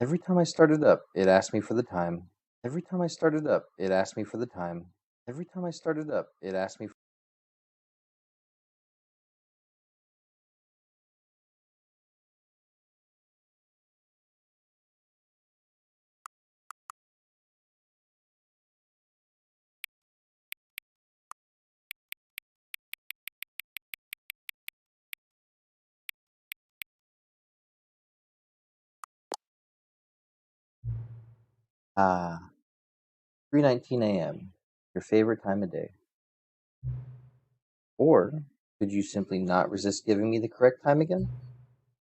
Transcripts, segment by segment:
Every time I started up, it asked me for the time. Every time I started up, it asked me for the time. Every time I started up, it asked me. Ah, 3:19 a.m. Your favorite time of day. Or could you simply not resist giving me the correct time again?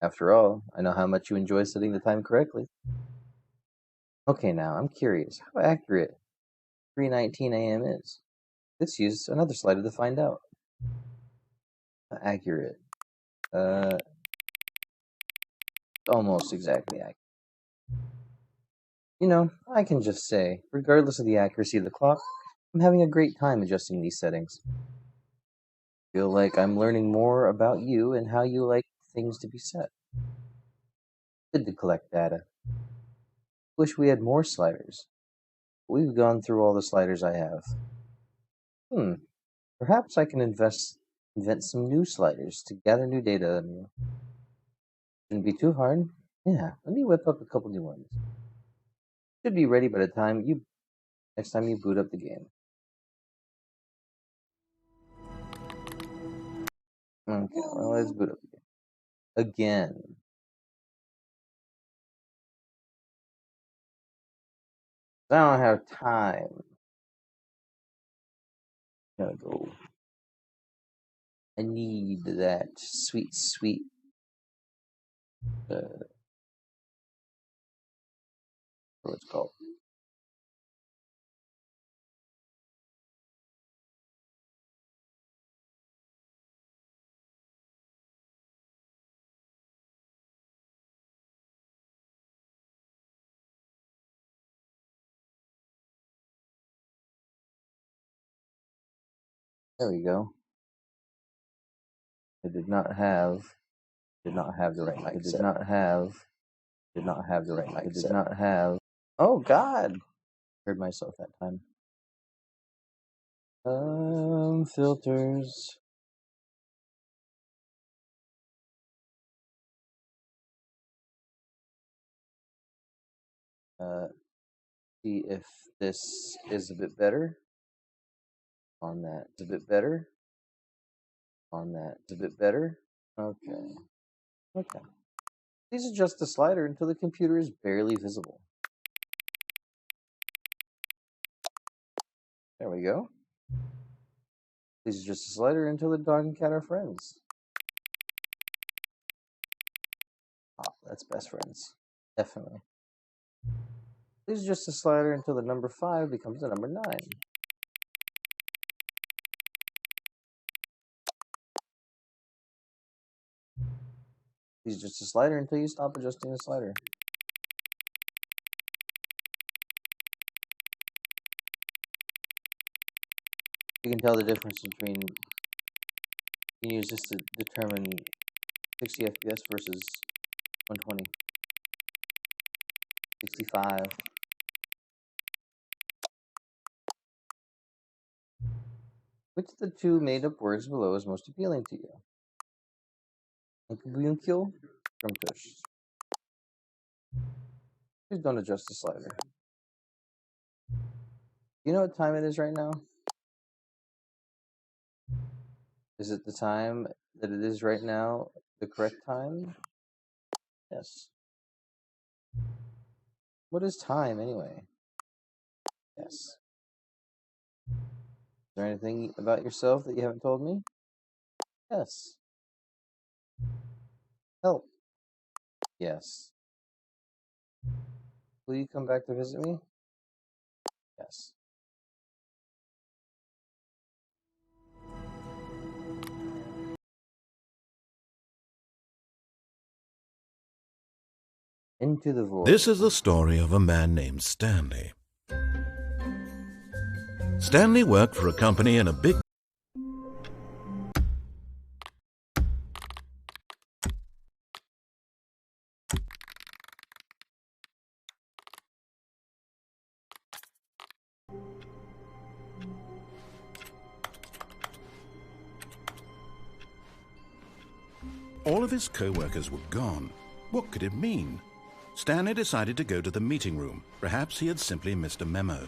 After all, I know how much you enjoy setting the time correctly. Okay, now I'm curious how accurate 3:19 a.m. is. Let's use another slider to find out. Accurate. Uh, almost exactly accurate. I can just say, regardless of the accuracy of the clock, I'm having a great time adjusting these settings. Feel like I'm learning more about you and how you like things to be set. Good to collect data. Wish we had more sliders. We've gone through all the sliders I have. Perhaps I can invent some new sliders to gather new data. Shouldn't be too hard. Yeah, let me whip up a couple new ones. Should be ready by the time next time you boot up the game. Okay, well, let's boot up the game. Again. I don't have time. Gotta go. I need that sweet, sweet. What it's called. There we go. I did not have the right mic. Did not have the right mic. Did not have. Oh God! Heard myself that time. Filters. See if this is a bit better. On that, it's a bit better. On that, it's a bit better. Okay. Okay. Please adjust the slider until the computer is barely visible. There we go. Please adjust the slider until the dog and cat are friends. Ah, that's best friends. Definitely. Please adjust the slider until the number 5 becomes the number 9. Please adjust the slider until you stop adjusting the slider. You can tell the difference between, you can use this to determine 60 FPS versus 120, 65. Which of the two made-up words below is most appealing to you? Inkubunkyo from Tush. Please don't adjust the slider. You know what time it is right now? Is it the time that it is right now the correct time? Yes. What is time anyway? Yes. Is there anything about yourself that you haven't told me? Yes. Help. Yes. Will you come back to visit me? Yes. Into the void. This is the story of a man named Stanley. Stanley worked for a company in a big All of his co-workers were gone. What could it mean? Stanley decided to go to the meeting room. Perhaps he had simply missed a memo.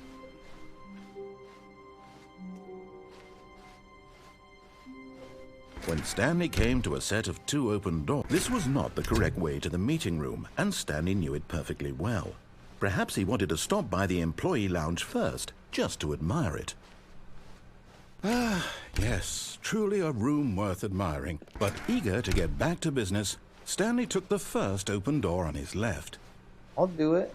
When Stanley came to a set of 2 open doors, this was not the correct way to the meeting room, and Stanley knew it perfectly well. Perhaps he wanted to stop by the employee lounge first, just to admire it. Ah, yes, truly a room worth admiring. But eager to get back to business, Stanley took the first open door on his left. I'll do it.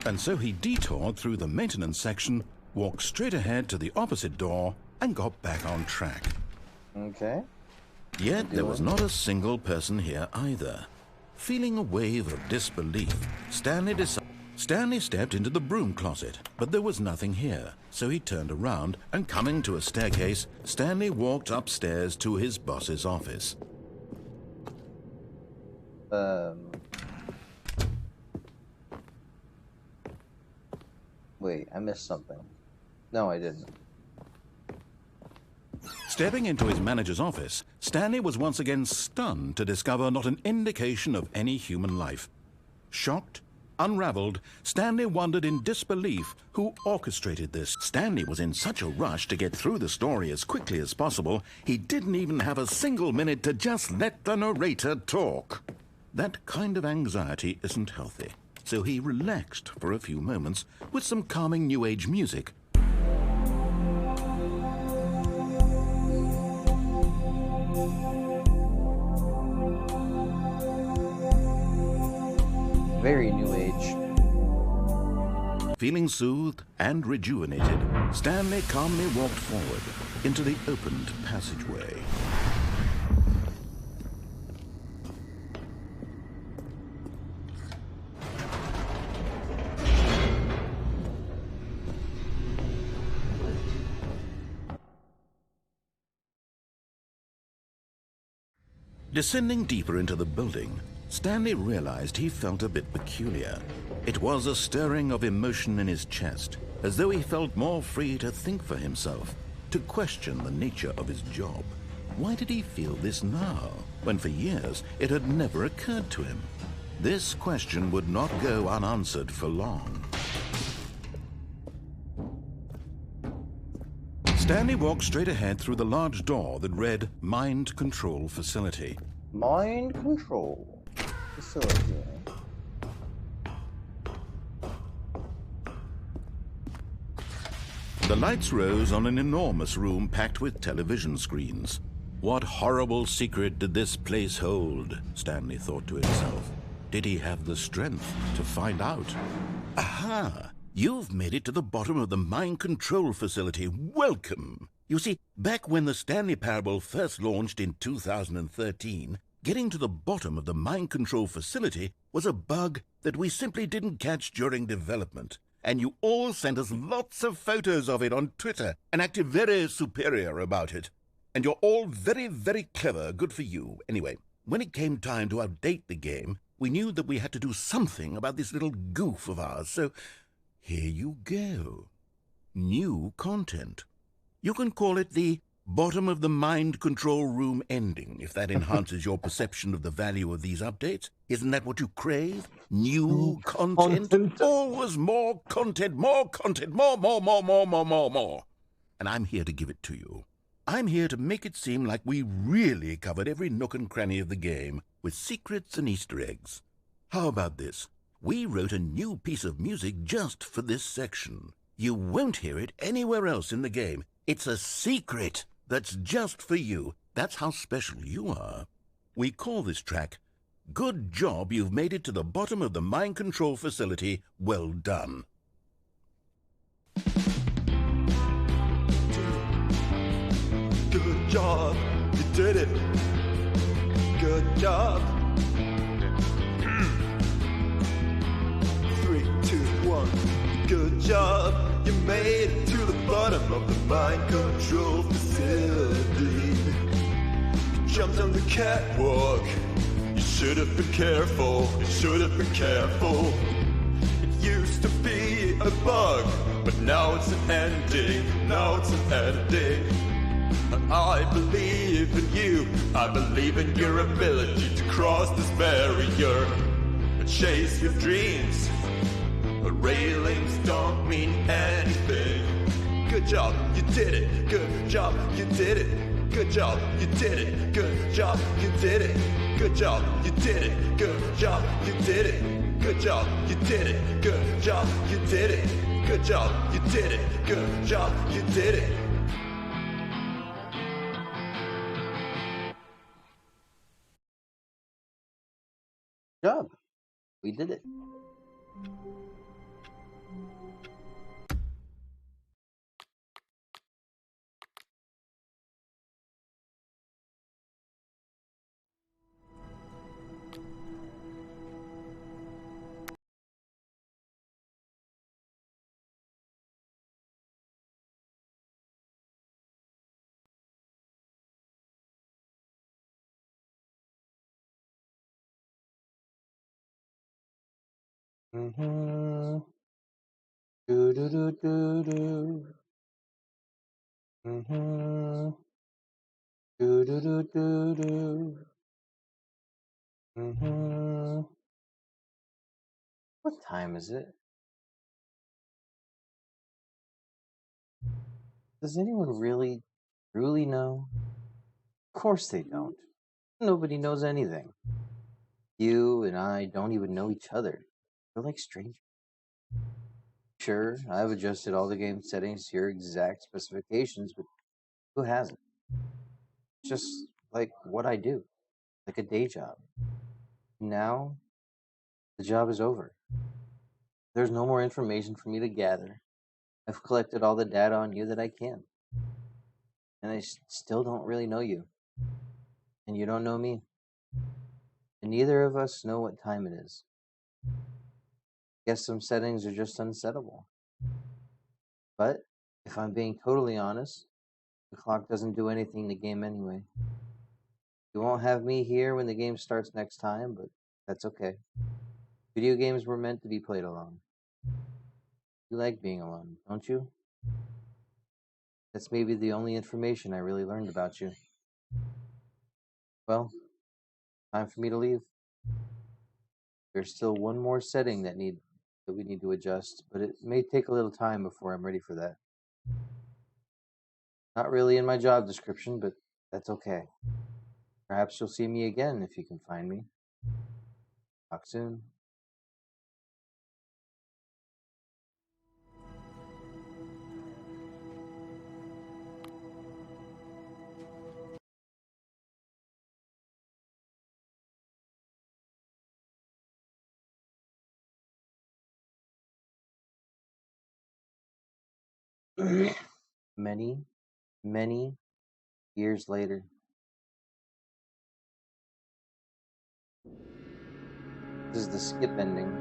And so he detoured through the maintenance section, walked straight ahead to the opposite door, and got back on track. Okay. Yet there was not a single person here either. Feeling a wave of disbelief, Stanley stepped into the broom closet, but there was nothing here, so he turned around, and coming to a staircase, Stanley walked upstairs to his boss's office. Wait, I missed something. No, I didn't. Stepping into his manager's office, Stanley was once again stunned to discover not an indication of any human life. Shocked, unraveled, Stanley wondered in disbelief who orchestrated this. Stanley was in such a rush to get through the story as quickly as possible, he didn't even have a single minute to just let the narrator talk. That kind of anxiety isn't healthy, so he relaxed for a few moments with some calming New Age music. Very New Age. Feeling soothed and rejuvenated, Stanley calmly walked forward into the opened passageway. Descending deeper into the building, Stanley realized he felt a bit peculiar. It was a stirring of emotion in his chest, as though he felt more free to think for himself, to question the nature of his job. Why did he feel this now, when for years it had never occurred to him? This question would not go unanswered for long. Stanley walked straight ahead through the large door that read Mind Control Facility. Mind Control Facility. The lights rose on an enormous room packed with television screens. What horrible secret did this place hold? Stanley thought to himself. Did he have the strength to find out? Aha! You've made it to the bottom of the Mind Control Facility. Welcome! You see, back when the Stanley Parable first launched in 2013, getting to the bottom of the Mind Control Facility was a bug that we simply didn't catch during development. And you all sent us lots of photos of it on Twitter and acted very superior about it. And you're all very, very clever. Good for you. Anyway, when it came time to update the game, we knew that we had to do something about this little goof of ours. So here you go. New content. You can call it the bottom of the mind control room ending, if that enhances your perception of the value of these updates. Isn't that what you crave? New content? Always more content, more content, more. And I'm here to give it to you. I'm here to make it seem like we really covered every nook and cranny of the game with secrets and Easter eggs. How about this? We wrote a new piece of music just for this section. You won't hear it anywhere else in the game. It's a secret that's just for you. That's how special you are. We call this track, Good Job You've Made It to the Bottom of the Mind Control Facility. Well done. Good job, you did it. Good job. 3, 2, 1. Good job, you made it to the bottom of the mind control facility. You jumped on the catwalk. You should have been careful. You should have been careful. It used to be a bug, but now it's an ending. Now it's an ending. I believe believe in you. I believe in your ability to cross this barrier and chase your dreams. Railings don't mean anything. Good job, you did it. Good job, you did it. Good job, you did it. Good job, you did it. Good job, you did it. Good job, you did it. Good job, you did it. Good job, you did it. Good job, you did it. Good job, you did it. Good job. We did it. Mm-hmm. Do do do do do. Mm-hmm. Do do do do do. Mm-hmm. What time is it? Does anyone really, truly know? Of course they don't. Nobody knows anything. You and I don't even know each other. We're like strangers. Sure, I've adjusted all the game settings to your exact specifications, but who hasn't? It's just like what I do, like a day job. Now, the job is over. There's no more information for me to gather. I've collected all the data on you that I can. And I still don't really know you. And you don't know me. And neither of us know what time it is. Guess some settings are just unsettable. But if I'm being totally honest, the clock doesn't do anything in the game anyway. You won't have me here when the game starts next time, but that's okay. Video games were meant to be played alone. You like being alone, don't you? That's maybe the only information I really learned about you. Well, time for me to leave. There's still one more setting that we need to adjust, but it may take a little time before I'm ready for that. Not really in my job description, but that's okay. Perhaps you'll see me again if you can find me. Talk soon. Many, many years later. This is the skip ending.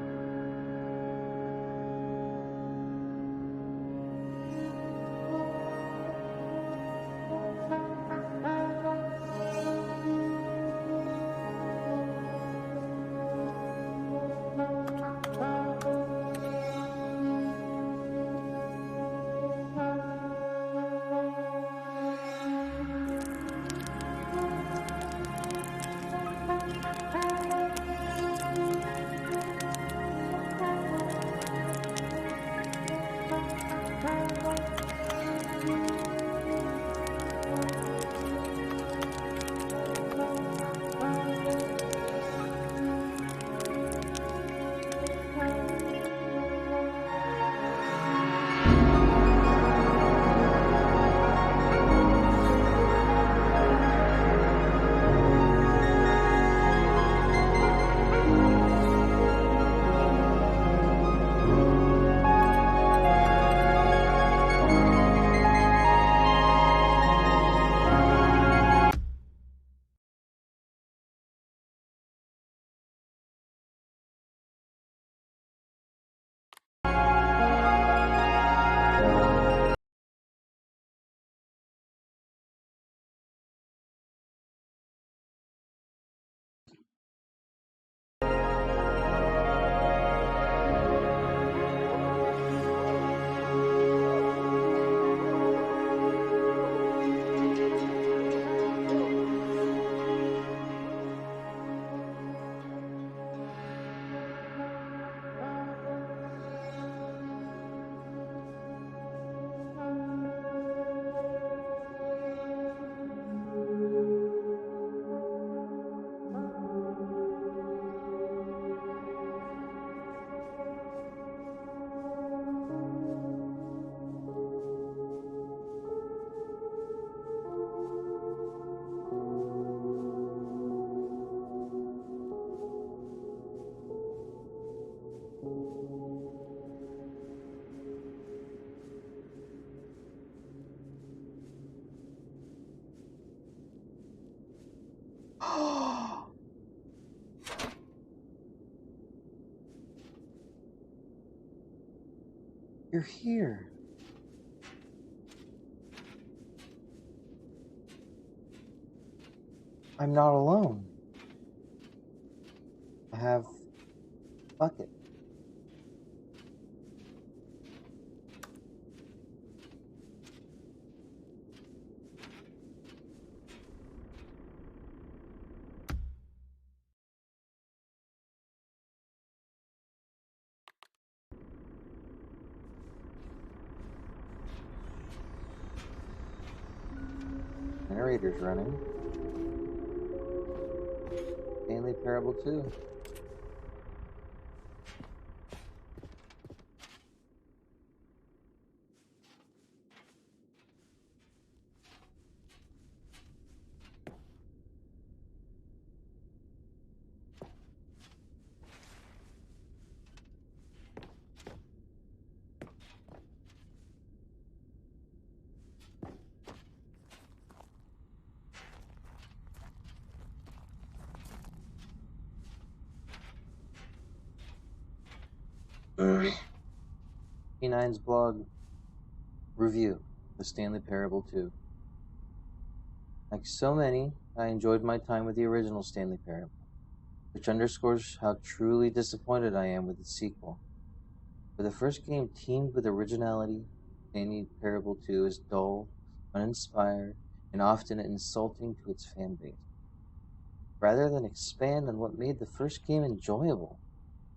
You're here. I'm not alone. I have Bucket. Narrator's running. Stanley Parable 2. P9's blog review, The Stanley Parable 2. Like so many, I enjoyed my time with the original Stanley Parable, which underscores how truly disappointed I am with its sequel. For the first game teamed with originality, Stanley Parable 2 is dull, uninspired, and often insulting to its fan base. Rather than expand on what made the first game enjoyable,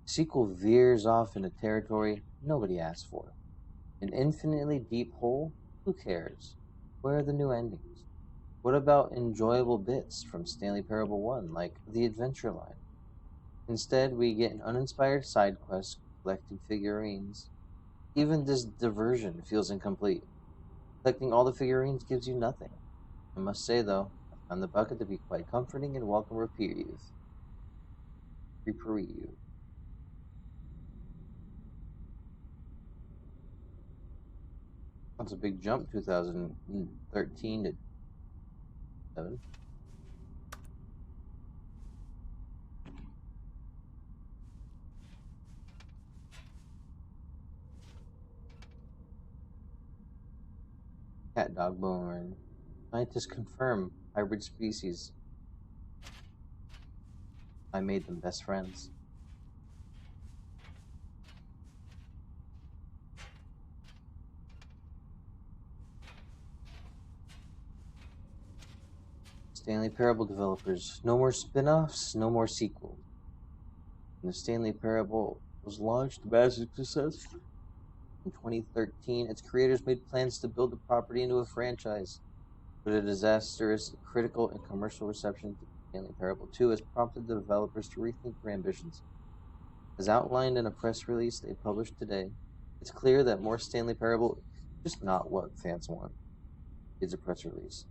the sequel veers off into territory nobody asked for. An infinitely deep hole? Who cares? Where are the new endings? What about enjoyable bits from Stanley Parable 1, like the adventure line? Instead, we get an uninspired side quest collecting figurines. Even this diversion feels incomplete. Collecting all the figurines gives you nothing. I must say, though, I found the bucket to be quite comforting and welcome reprieve. That's a big jump, 2013 to 7. Cat dog bone. Scientists confirm hybrid species. I made them best friends. Stanley Parable developers. No more spin-offs, no more sequels. When the Stanley Parable was launched to massive success in 2013, its creators made plans to build the property into a franchise. But a disastrous critical and commercial reception to Stanley Parable 2 has prompted the developers to rethink their ambitions. As outlined in a press release they published today, it's clear that more Stanley Parable is just not what fans want. It's a press release.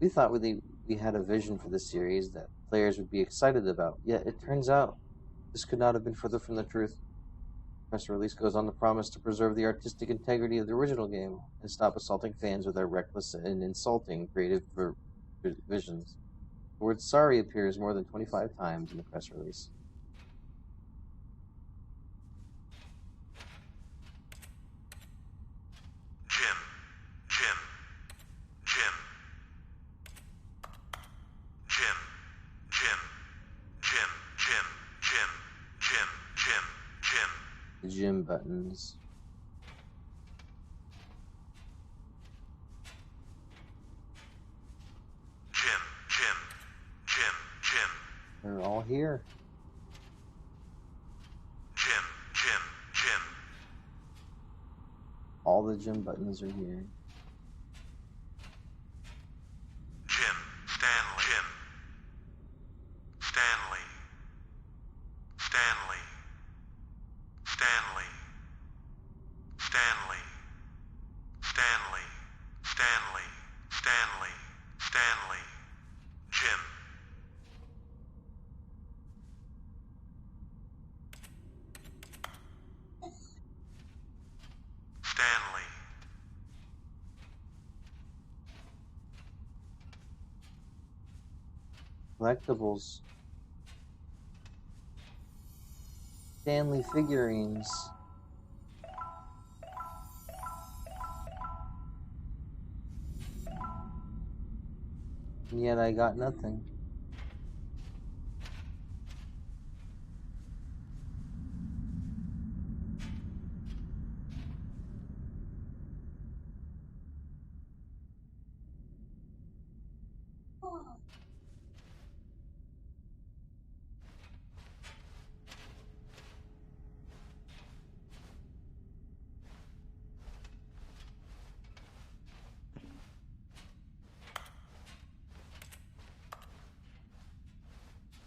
We thought we had a vision for the series that players would be excited about, yet it turns out this could not have been further from the truth. The press release goes on to promise to preserve the artistic integrity of the original game and stop assaulting fans with their reckless and insulting creative visions. The word sorry appears more than 25 times in the press release. The gym buttons. They're all here. All the gym buttons are here. Collectibles. Stanley figurines. and yet I got nothing.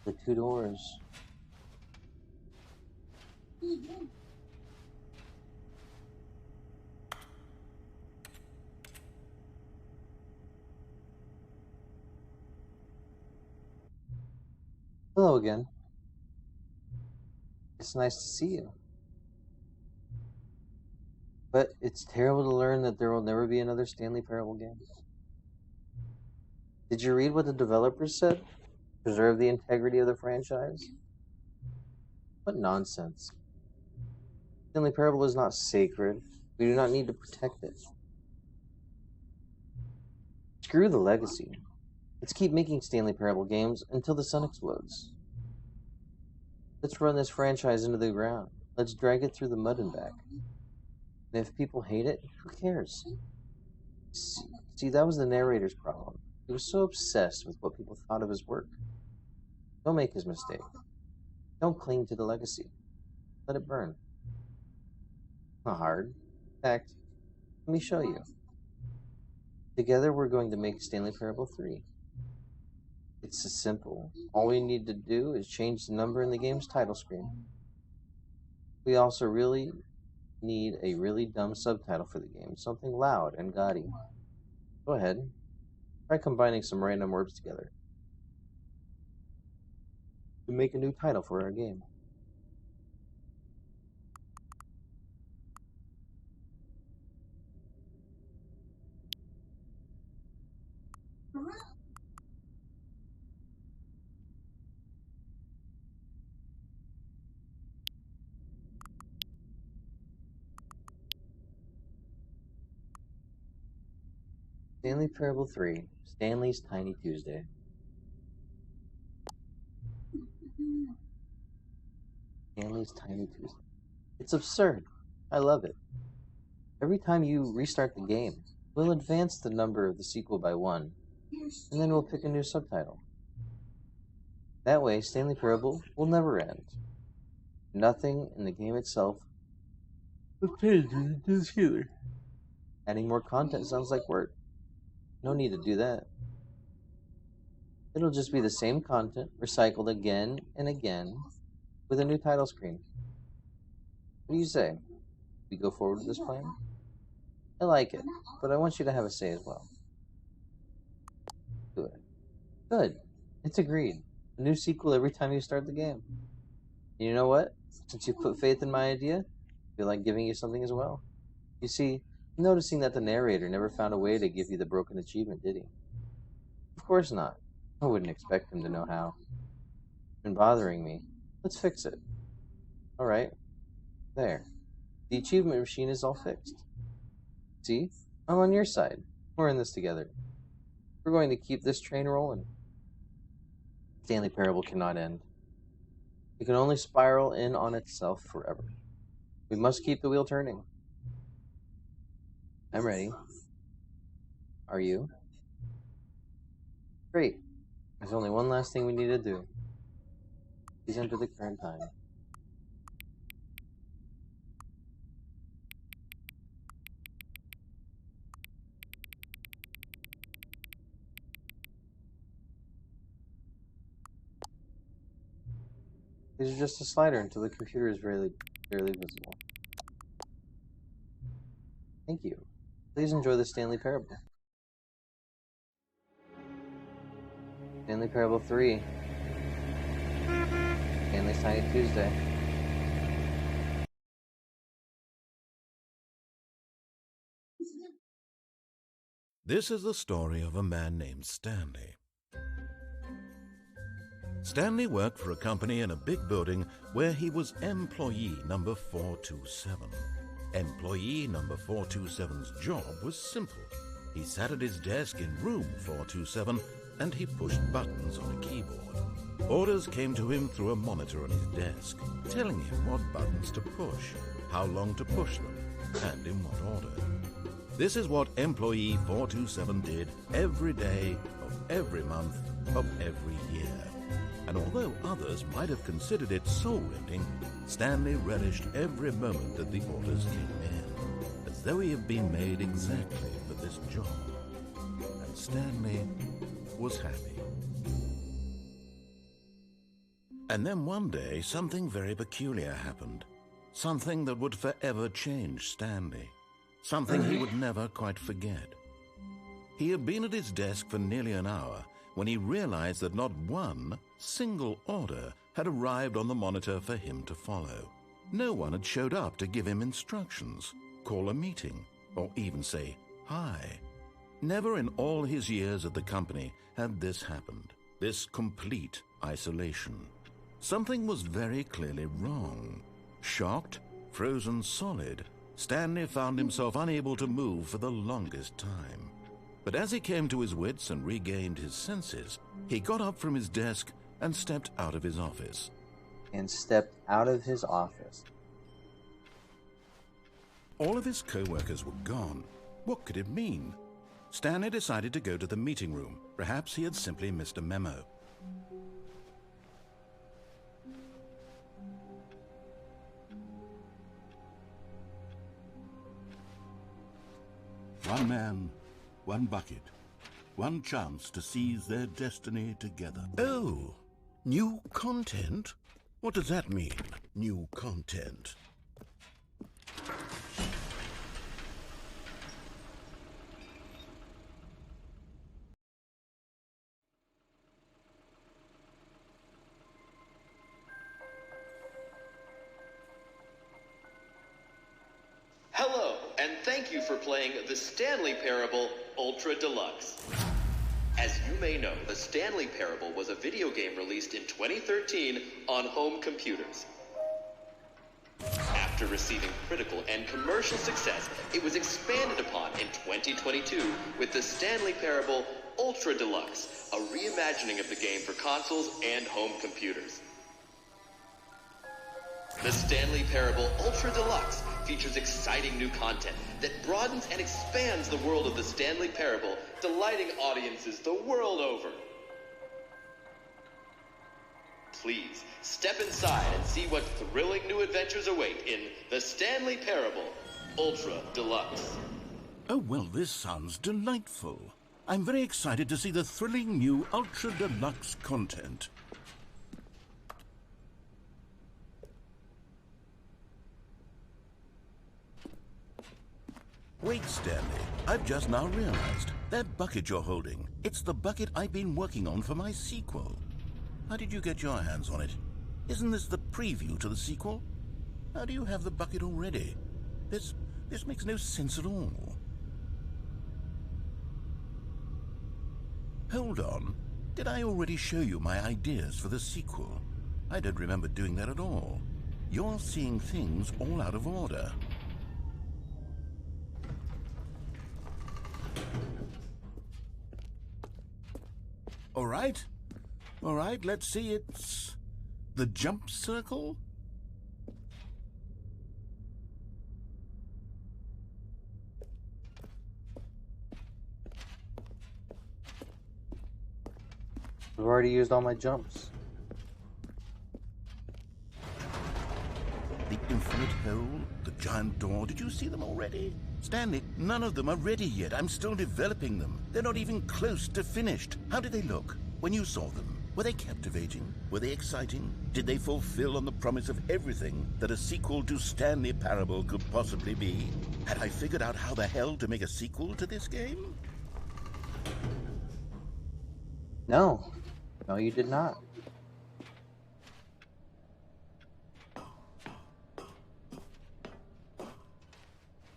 The two doors. Hello again. It's nice to see you. But it's terrible to learn that there will never be another Stanley Parable game. Did you read what the developers said? Preserve the integrity of the franchise? What nonsense. Stanley Parable is not sacred. We do not need to protect it. Screw the legacy. Let's keep making Stanley Parable games until the sun explodes. Let's run this franchise into the ground. Let's drag it through the mud and back. And if people hate it, who cares? See, that was the narrator's problem. He was so obsessed with what people thought of his work. Don't make his mistake. Don't cling to the legacy. Let it burn. Not hard. In fact, let me show you. Together we're going to make Stanley Parable 3. It's as simple. All we need to do is change the number in the game's title screen. We also really need a really dumb subtitle for the game. Something loud and gaudy. Go ahead. Try combining some random words together to make a new title for our game. Stanley Parable 3, Stanley's Tiny Tuesday. Stanley's Tiny Tuesday. It's absurd. I love it. Every time you restart the game, we'll advance the number of the sequel by 1, and then we'll pick a new subtitle. That way, Stanley Parable will never end. Nothing in the game itself will change either. Adding more content sounds like work. No need to do that. It'll just be the same content, recycled again and again, with a new title screen. What do you say? We go forward with this plan? I like it, but I want you to have a say as well. Good. Good. It's agreed. A new sequel every time you start the game. And you know what? Since you put faith in my idea, I feel like giving you something as well. You see, I'm noticing that the narrator never found a way to give you the broken achievement, did he? Of course not. I wouldn't expect him to know how. It's been bothering me. Let's fix it. Alright. There. The achievement machine is all fixed. See? I'm on your side. We're in this together. We're going to keep this train rolling. Stanley Parable cannot end. It can only spiral in on itself forever. We must keep the wheel turning. I'm ready. Are you? Great. There's only one last thing we need to do. Please enter the current time. These are just a slider until the computer is barely visible. Thank you. Please enjoy the Stanley Parable. Stanley Parable 3. Stanley's Tiny Tuesday. This is the story of a man named Stanley. Stanley worked for a company in a big building where he was employee number 427. Employee number 427's job was simple. He sat at his desk in room 427 and he pushed buttons on a keyboard. Orders came to him through a monitor on his desk, telling him what buttons to push, how long to push them, and in what order. This is what employee 427 did every day of every month of every year. And although others might have considered it soul-rending, Stanley relished every moment that the orders came in, as though he had been made exactly for this job. And Stanley was happy. And then one day, something very peculiar happened. Something that would forever change Stanley. Something he would never quite forget. He had been at his desk for nearly an hour when he realized that not one single order had arrived on the monitor for him to follow. No one had showed up to give him instructions, call a meeting, or even say hi. Never in all his years at the company had this happened, this complete isolation. Something was very clearly wrong. Shocked, frozen solid, Stanley found himself unable to move for the longest time. But as he came to his wits and regained his senses, he got up from his desk and stepped out of his office. All of his co-workers were gone. What could it mean? Stanley decided to go to the meeting room. Perhaps he had simply missed a memo. One man, one bucket, one chance to seize their destiny together. Oh, new content? What does that mean, new content? Hello, and thank you for playing the Stanley Parable Ultra Deluxe. As you may know, the Stanley Parable was a video game released in 2013 on home computers. After receiving critical and commercial success, it was expanded upon in 2022 with the Stanley Parable Ultra Deluxe, a reimagining of the game for consoles and home computers. The Stanley Parable Ultra Deluxe features exciting new content that broadens and expands the world of the Stanley Parable, delighting audiences the world over. Please, step inside and see what thrilling new adventures await in the Stanley Parable Ultra Deluxe. Oh, well, this sounds delightful. I'm very excited to see the thrilling new Ultra Deluxe content. Wait, Stanley, I've just now realized. That bucket you're holding, it's the bucket I've been working on for my sequel. How did you get your hands on it? Isn't this the preview to the sequel? How do you have the bucket already? This makes no sense at all. Hold on. Did I already show you my ideas for the sequel? I don't remember doing that at all. You're seeing things all out of order. All right, let's see, it's the jump circle? I've already used all my jumps. The infinite hole, the giant door, did you see them already? Stanley, none of them are ready yet. I'm still developing them. They're not even close to finished. How did they look when you saw them? Were they captivating? Were they exciting? Did they fulfill on the promise of everything that a sequel to Stanley Parable could possibly be? Had I figured out how the hell to make a sequel to this game? No, you did not.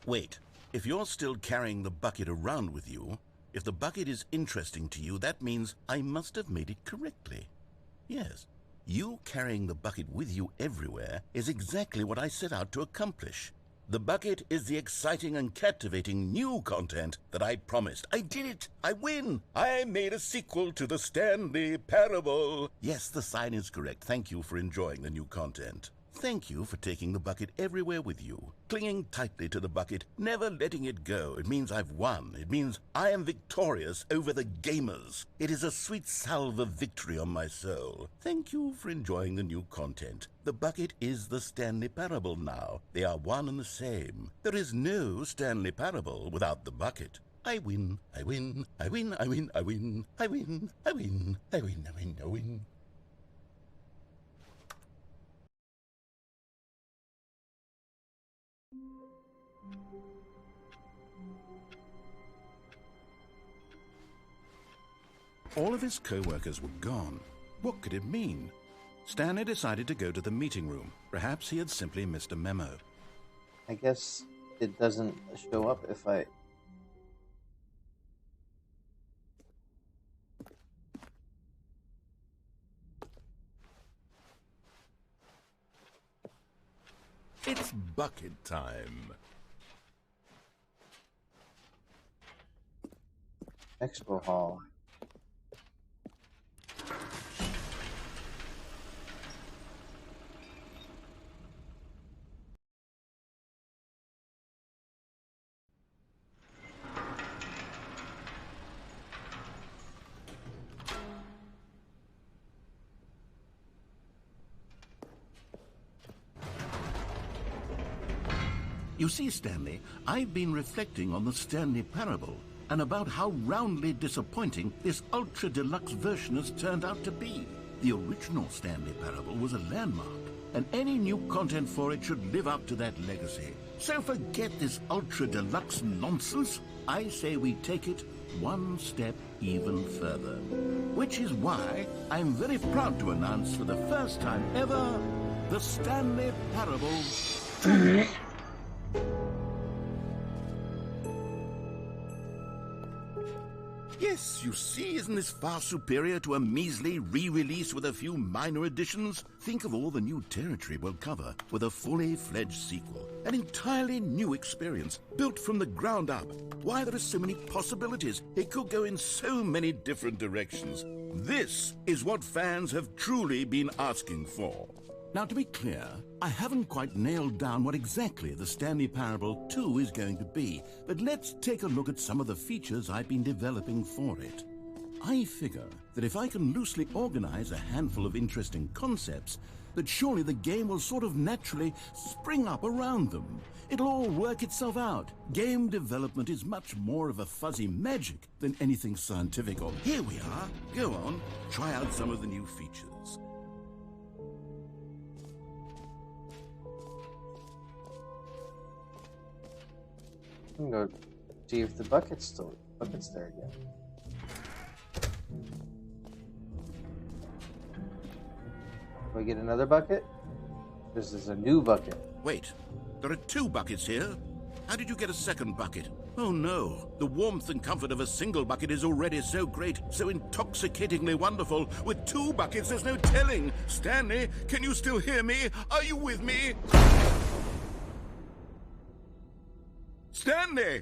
Wait, if you're still carrying the bucket around with you, if the bucket is interesting to you, that means I must have made it correctly. Yes, you carrying the bucket with you everywhere is exactly what I set out to accomplish. The bucket is the exciting and captivating new content that I promised. I did it! I win! I made a sequel to the Stanley Parable. Yes, the sign is correct. Thank you for enjoying the new content. Thank you for taking the bucket everywhere with you, clinging tightly to the bucket, never letting it go. It means I've won. It means I am victorious over the gamers. It is a sweet salve of victory on my soul. Thank you for enjoying the new content. The bucket is the Stanley Parable now. They are one and the same. There is no Stanley Parable without the bucket. I win, I win, I win, I win, I win, I win, I win, I win, I win, I win. All of his co-workers were gone. What could it mean? Stanley decided to go to the meeting room. Perhaps he had simply missed a memo. I guess it doesn't show up if I... It's bucket time. Expo Hall. You see, Stanley, I've been reflecting on the Stanley Parable and about how roundly disappointing this ultra-deluxe version has turned out to be. The original Stanley Parable was a landmark, and any new content for it should live up to that legacy. So forget this ultra-deluxe nonsense. I say we take it one step even further. Which is why I'm very proud to announce for the first time ever, the Stanley Parable 2. Yes, you see, isn't this far superior to a measly re-release with a few minor additions? Think of all the new territory we'll cover with a fully fledged sequel. An entirely new experience, built from the ground up. Why, there are so many possibilities. It could go in so many different directions. This is what fans have truly been asking for. Now, to be clear, I haven't quite nailed down what exactly the Stanley Parable 2 is going to be, but let's take a look at some of the features I've been developing for it. I figure that if I can loosely organize a handful of interesting concepts, that surely the game will sort of naturally spring up around them. It'll all work itself out. Game development is much more of a fuzzy magic than anything scientific or... Here we are. Go on, try out some of the new features. I'm gonna go see if the bucket's there again. Do I get another bucket? This is a new bucket. Wait, there are 2 buckets here. How did you get a second bucket? Oh no, the warmth and comfort of a single bucket is already so great, so intoxicatingly wonderful. With 2 buckets, there's no telling. Stanley, can you still hear me? Are you with me? Stanley!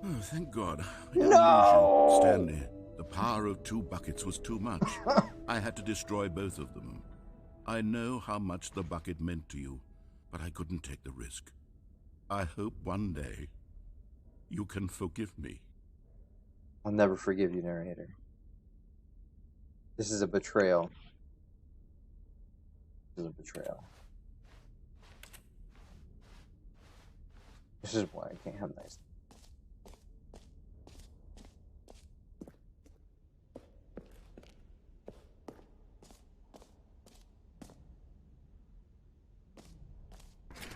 Oh, thank God. No! Stanley, the power of 2 buckets was too much. I had to destroy both of them. I know how much the bucket meant to you, but I couldn't take the risk. I hope one day you can forgive me. I'll never forgive you, narrator. This is a betrayal. This is a betrayal. This is why I can't have nice.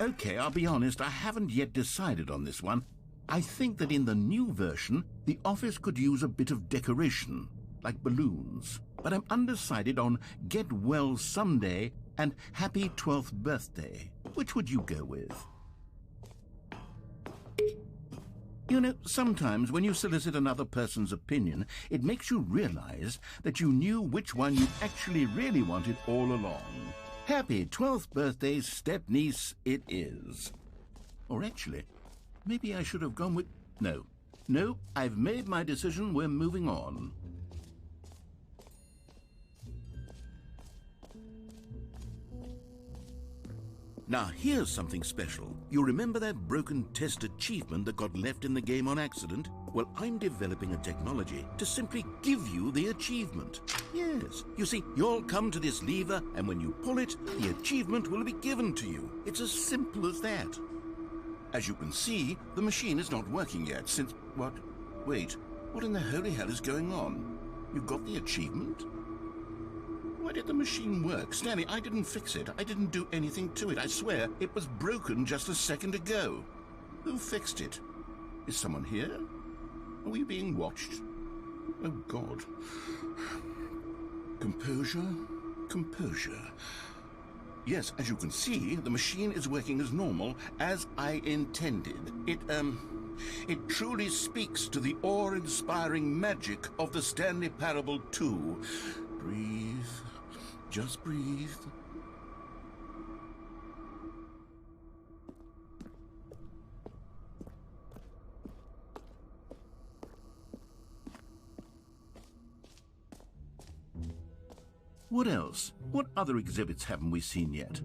Okay, I'll be honest, I haven't yet decided on this one. I think that in the new version, the office could use a bit of decoration, like balloons. But I'm undecided on Get Well Someday and Happy 12th Birthday. Which would you go with? You know, sometimes when you solicit another person's opinion, it makes you realize that you knew which one you actually really wanted all along. Happy 12th birthday, step-niece, it is. Or actually, maybe I should have gone with... No. No, I've made my decision. We're moving on. Now, here's something special. You remember that broken test achievement that got left in the game on accident? Well, I'm developing a technology to simply give you the achievement. Yes. You see, you'll come to this lever, and when you pull it, the achievement will be given to you. It's as simple as that. As you can see, the machine is not working yet since... What? Wait, what in the holy hell is going on? You got the achievement? Why did the machine work? Stanley, I didn't fix it. I didn't do anything to it. I swear, it was broken just a second ago. Who fixed it? Is someone here? Are we being watched? Oh, God. Composure, composure. Yes, as you can see, the machine is working as normal, as I intended. It truly speaks to the awe-inspiring magic of the Stanley Parable 2. Breathe. Just breathe. What else? What other exhibits haven't we seen yet?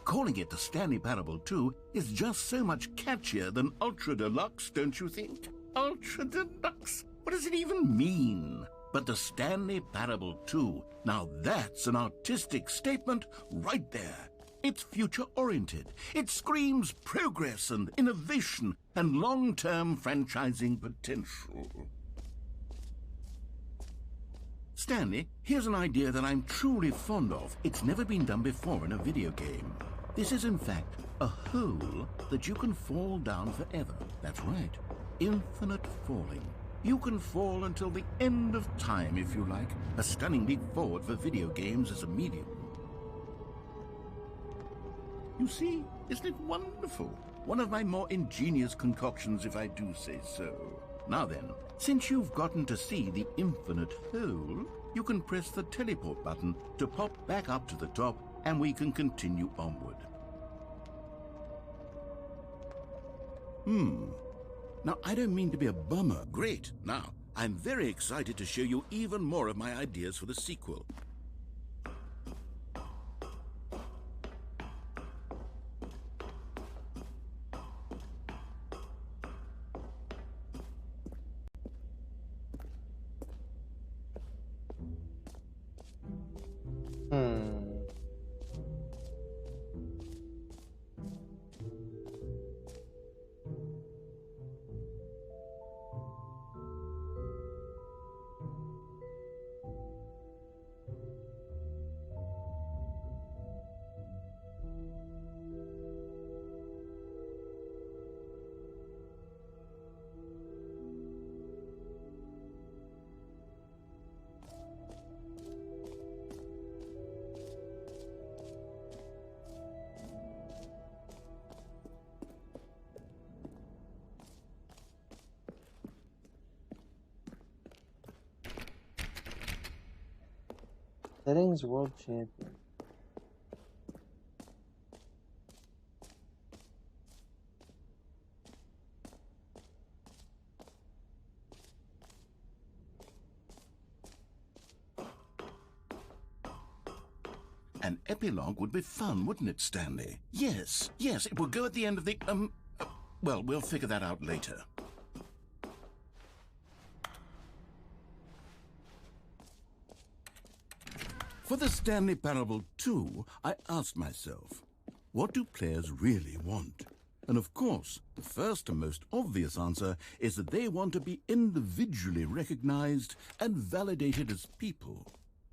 Calling it the Stanley Parable 2 is just so much catchier than Ultra Deluxe, don't you think? Ultra Deluxe? What does it even mean? But the Stanley Parable 2, now that's an artistic statement right there. It's future-oriented. It screams progress and innovation and long-term franchising potential. Stanley, here's an idea that I'm truly fond of. It's never been done before in a video game. This is, in fact, a hole that you can fall down forever. That's right. Infinite falling. You can fall until the end of time, if you like. A stunning leap forward for video games as a medium. You see, isn't it wonderful? One of my more ingenious concoctions, if I do say so. Now then, since you've gotten to see the infinite hole, you can press the teleport button to pop back up to the top, and we can continue onward. Now, I don't mean to be a bummer. Great. Now, I'm very excited to show you even more of my ideas for the sequel. Settings World Champion. An epilogue would be fun, wouldn't it, Stanley? Yes, it will go at the end of the, well, we'll figure that out later. For the Stanley Parable 2, I asked myself, what do players really want? And of course, the first and most obvious answer is that they want to be individually recognized and validated as people.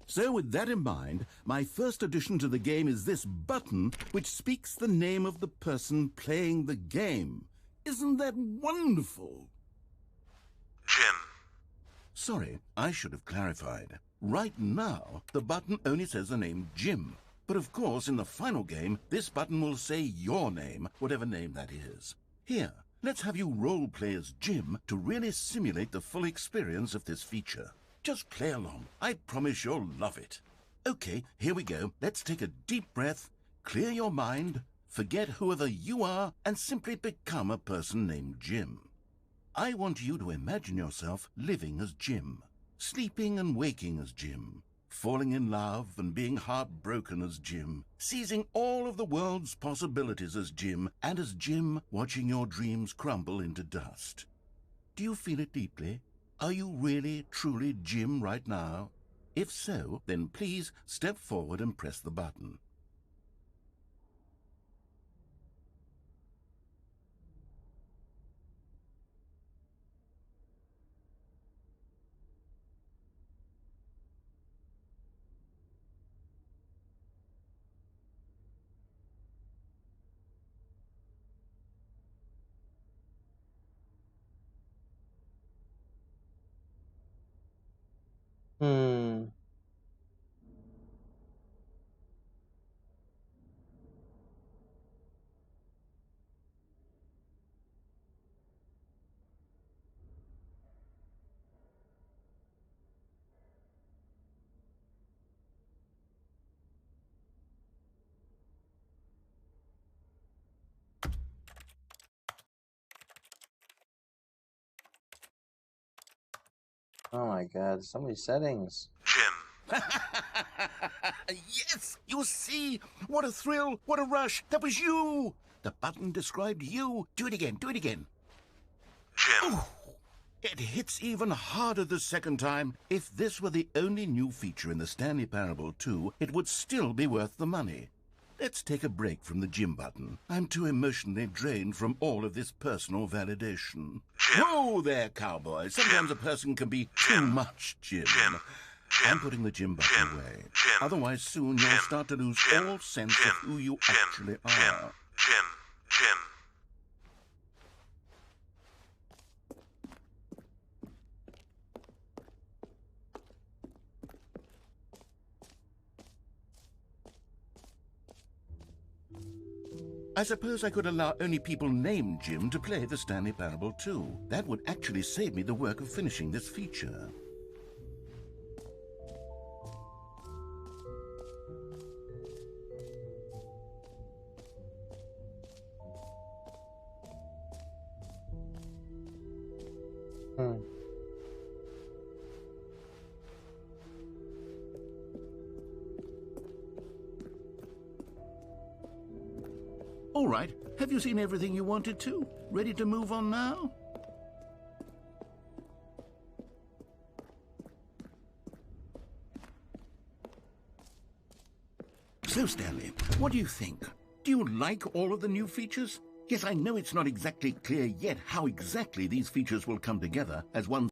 So with that in mind, my first addition to the game is this button which speaks the name of the person playing the game. Isn't that wonderful? Jim. Sorry, I should have clarified. Right now, the button only says the name Jim. But of course, in the final game, this button will say your name, whatever name that is. Here, let's have you role-play as Jim to really simulate the full experience of this feature. Just play along. I promise you'll love it. Okay, here we go. Let's take a deep breath, clear your mind, forget whoever you are, and simply become a person named Jim. I want you to imagine yourself living as Jim, sleeping and waking as Jim, falling in love and being heartbroken as Jim, seizing all of the world's possibilities as Jim, and as Jim watching your dreams crumble into dust. Do you feel it deeply? Are you really, truly Jim right now? If so, then please step forward and press the button. Hmm. Oh my god, so many settings. Jim. Yes! You see? What a thrill! What a rush! That was you! The button described you. Do it again, do it again. Jim. Ooh, it hits even harder the second time. If this were the only new feature in the Stanley Parable 2, it would still be worth the money. Let's take a break from the Jim button. I'm too emotionally drained from all of this personal validation. Jim. Whoa there, cowboy. Sometimes a person can be too much Jim. Jim. I'm putting the Jim button away. Otherwise, soon you'll start to lose all sense of who you actually are. Jim. I suppose I could allow only people named Jim to play the Stanley Parable 2. That would actually save me the work of finishing this feature. Hmm. All right, have you seen everything you wanted to? Ready to move on now? So, Stanley, what do you think? Do you like all of the new features? Yes, I know it's not exactly clear yet how exactly these features will come together as one...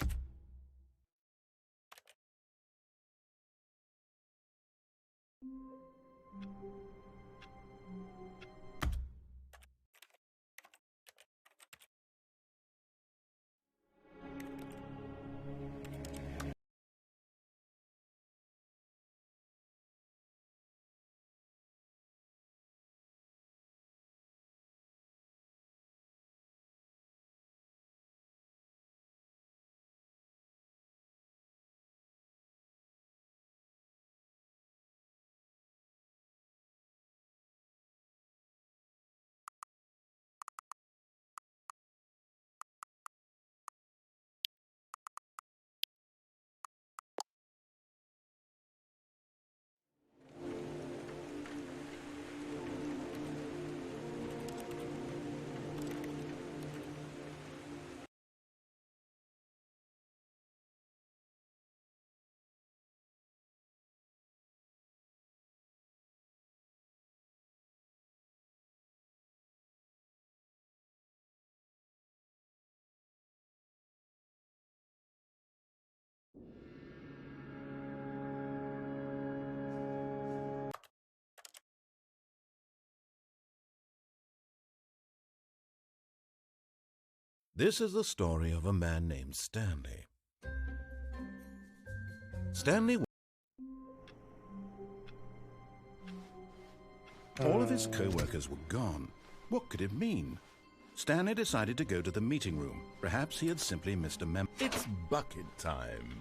This is the story of a man named Stanley. Stanley All of his co-workers were gone. What could it mean? Stanley decided to go to the meeting room. Perhaps he had simply missed a memo. It's bucket time.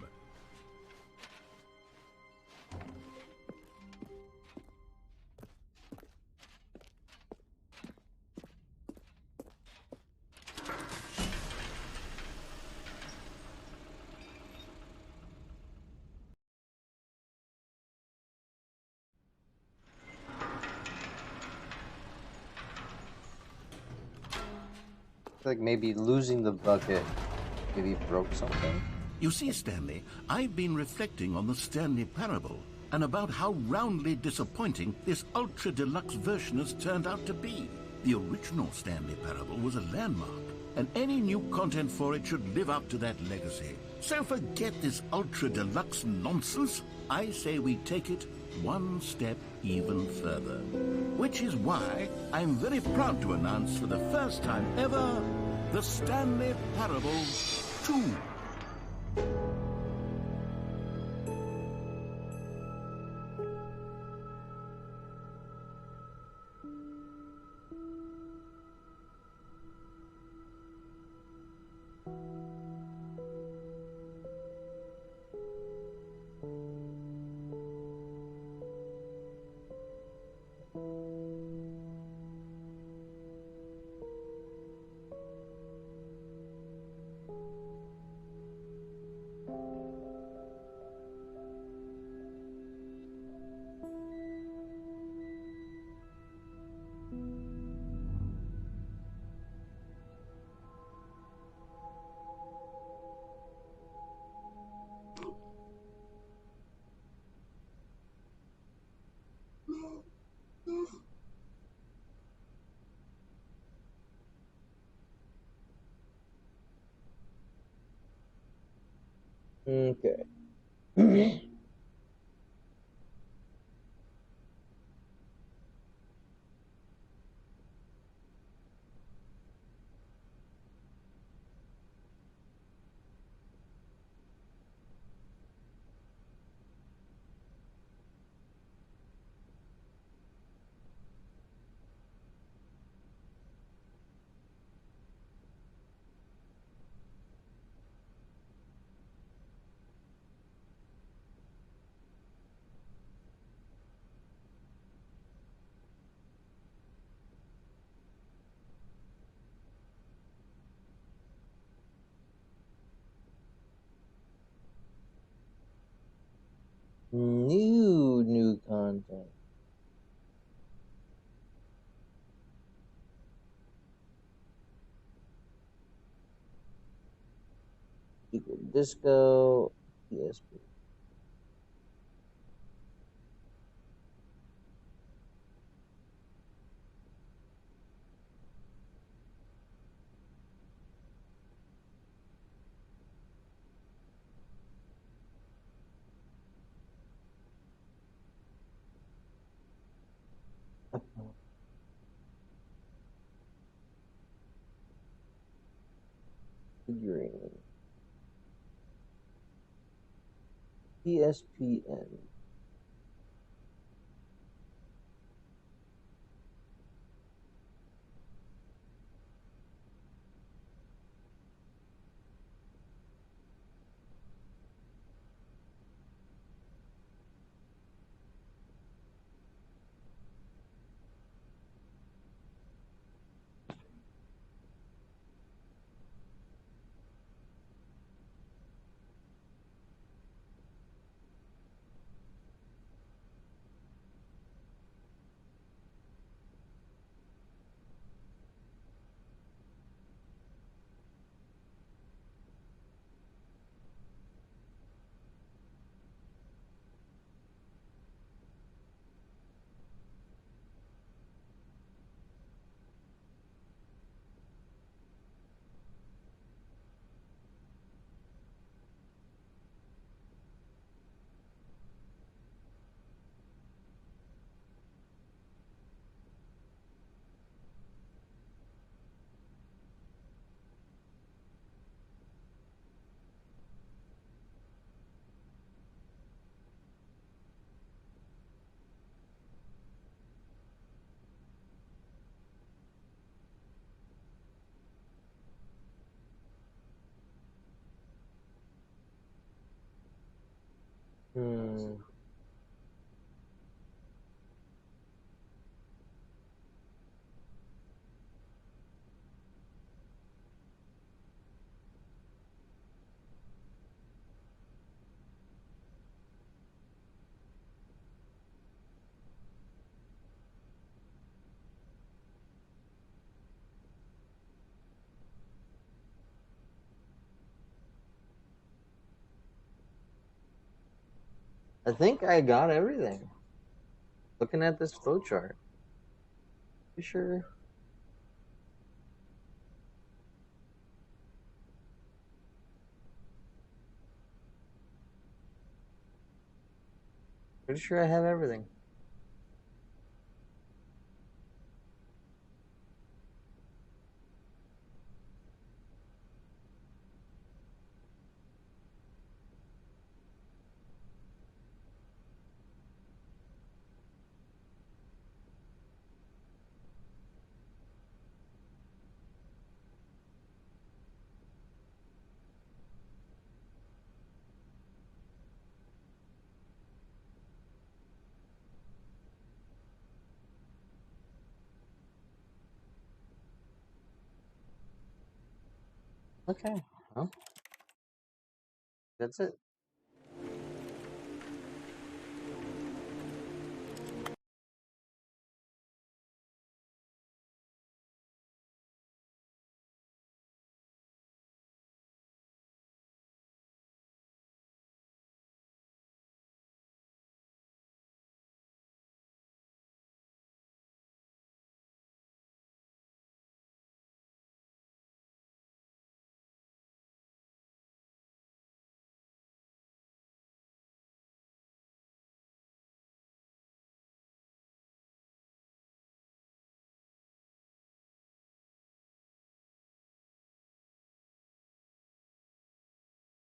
Like maybe losing the bucket maybe broke something. You see, Stanley, I've been reflecting on the Stanley Parable and about how roundly disappointing this ultra-deluxe version has turned out to be. The original Stanley Parable was a landmark, and any new content for it should live up to that legacy. So forget this ultra-deluxe nonsense. I say we take it one step even further. Which is why I'm very proud to announce for the first time ever, the Stanley Parable 2. Okay. New content. Secret Disco, PSP. Figurine. ESPN. Hmm. I think I got everything. Looking at this flowchart. You sure? Pretty sure I have everything. Okay. Well, that's it.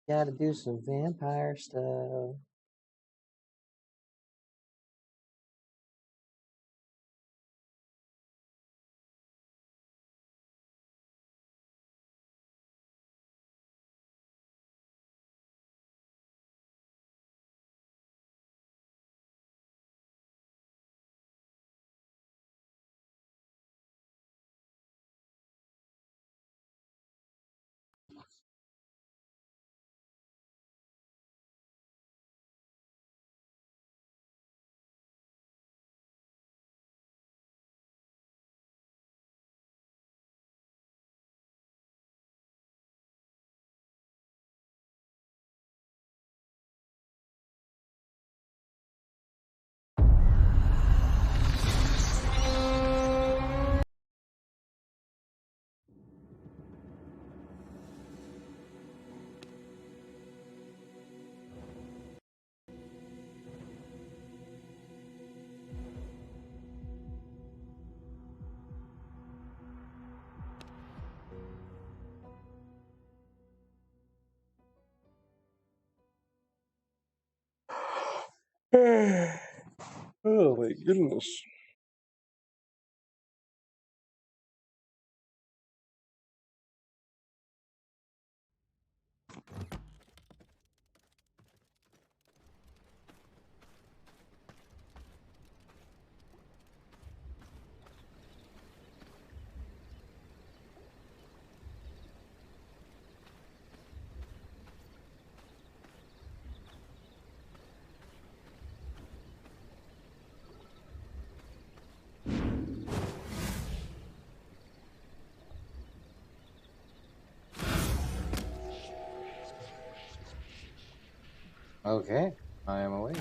Gotta do some vampire stuff. Oh my goodness. Okay, I am awake.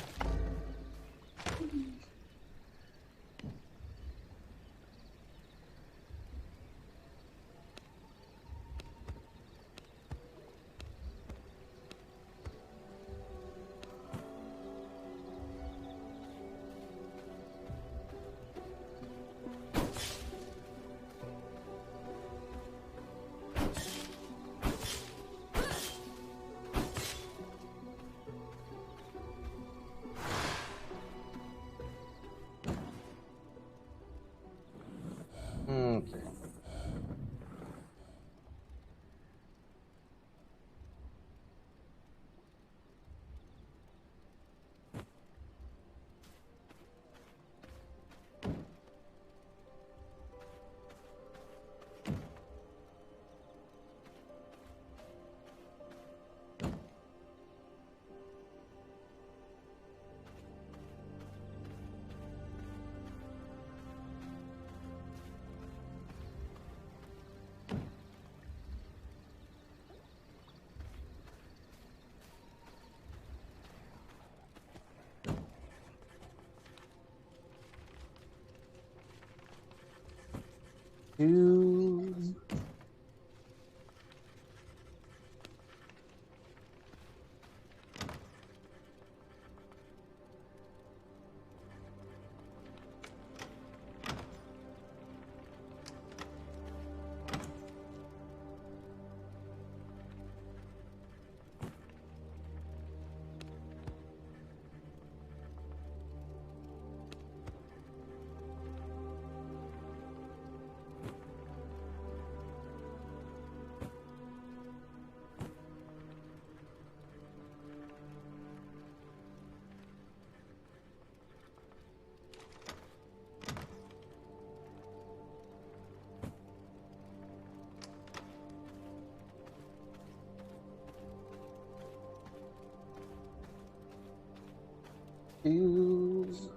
Choose. Choose.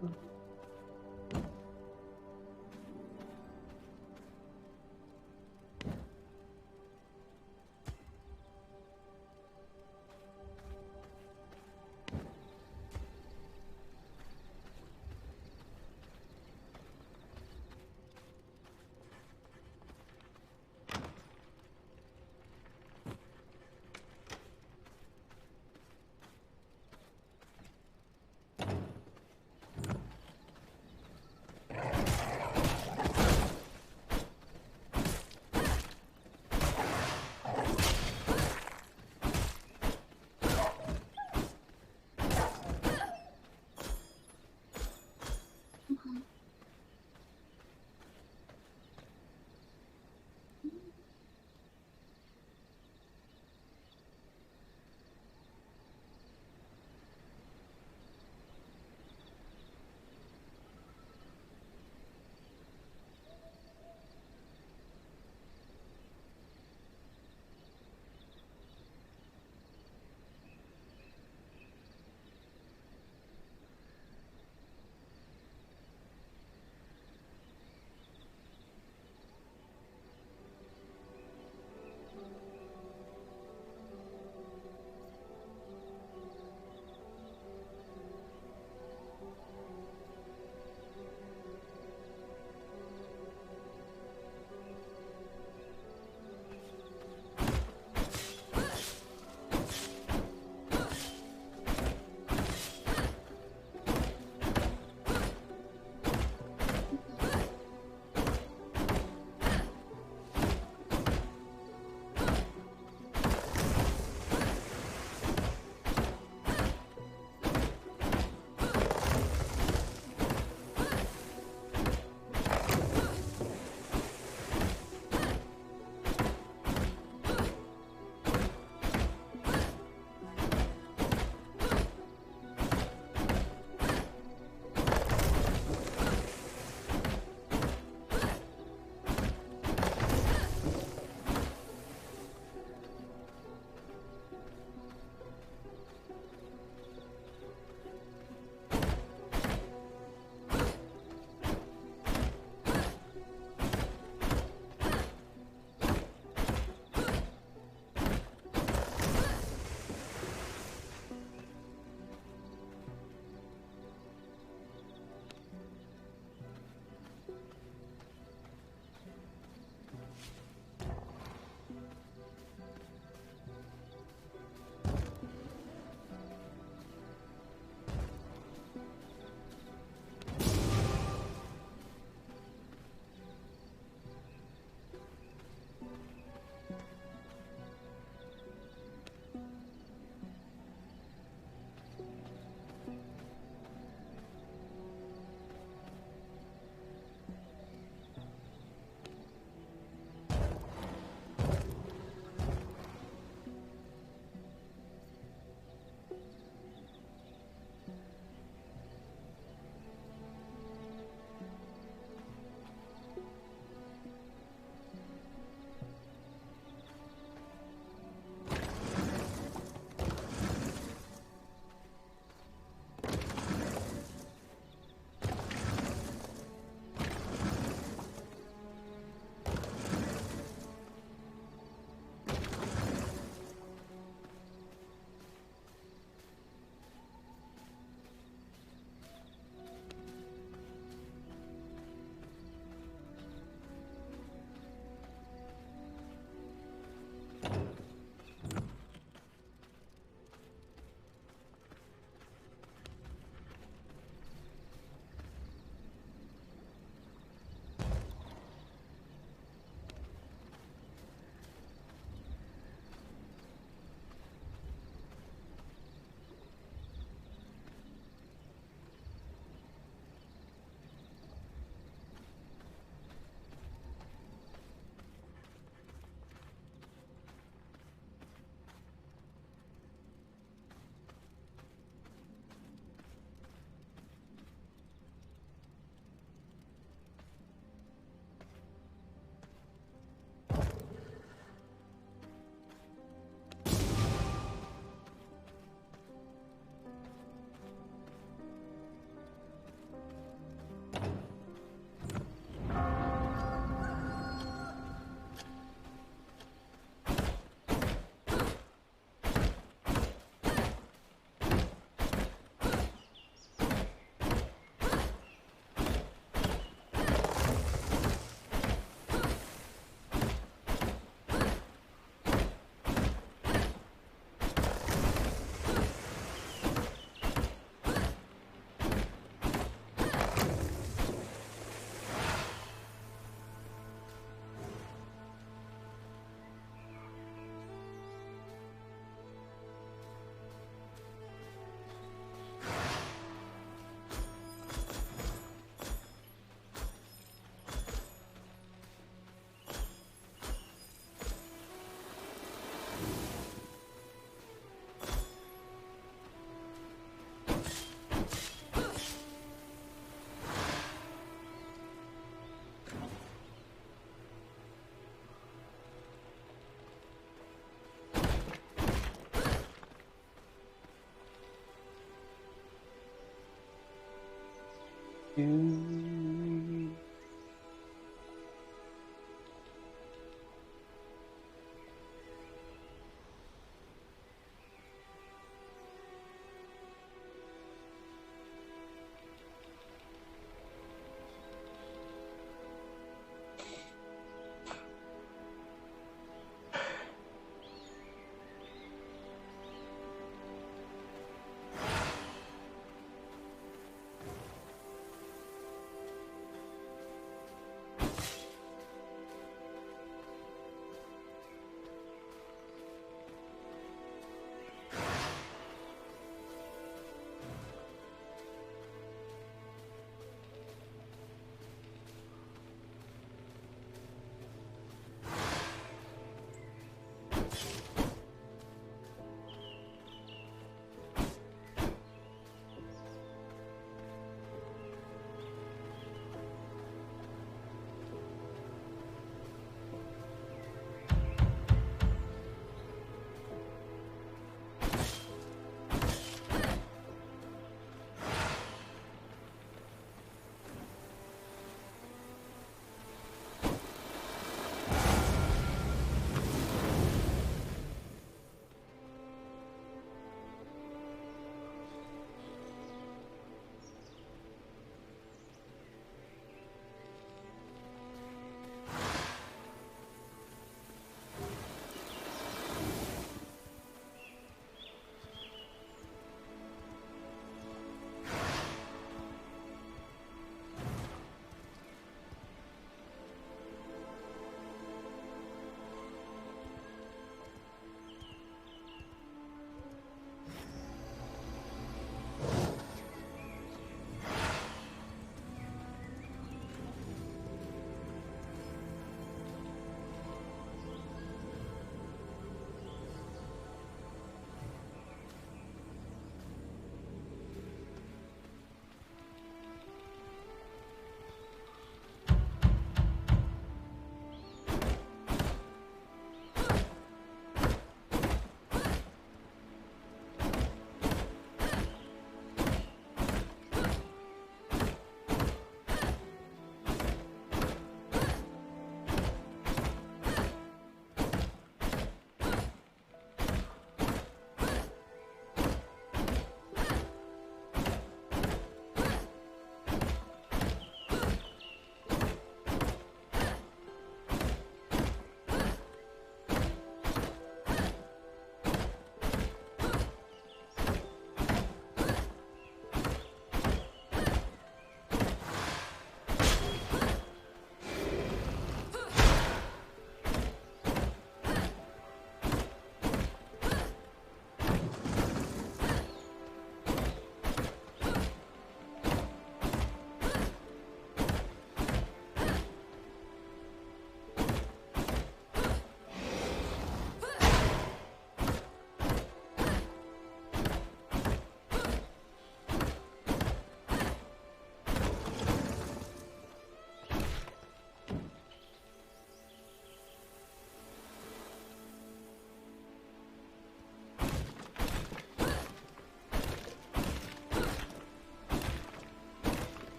do.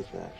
Take that.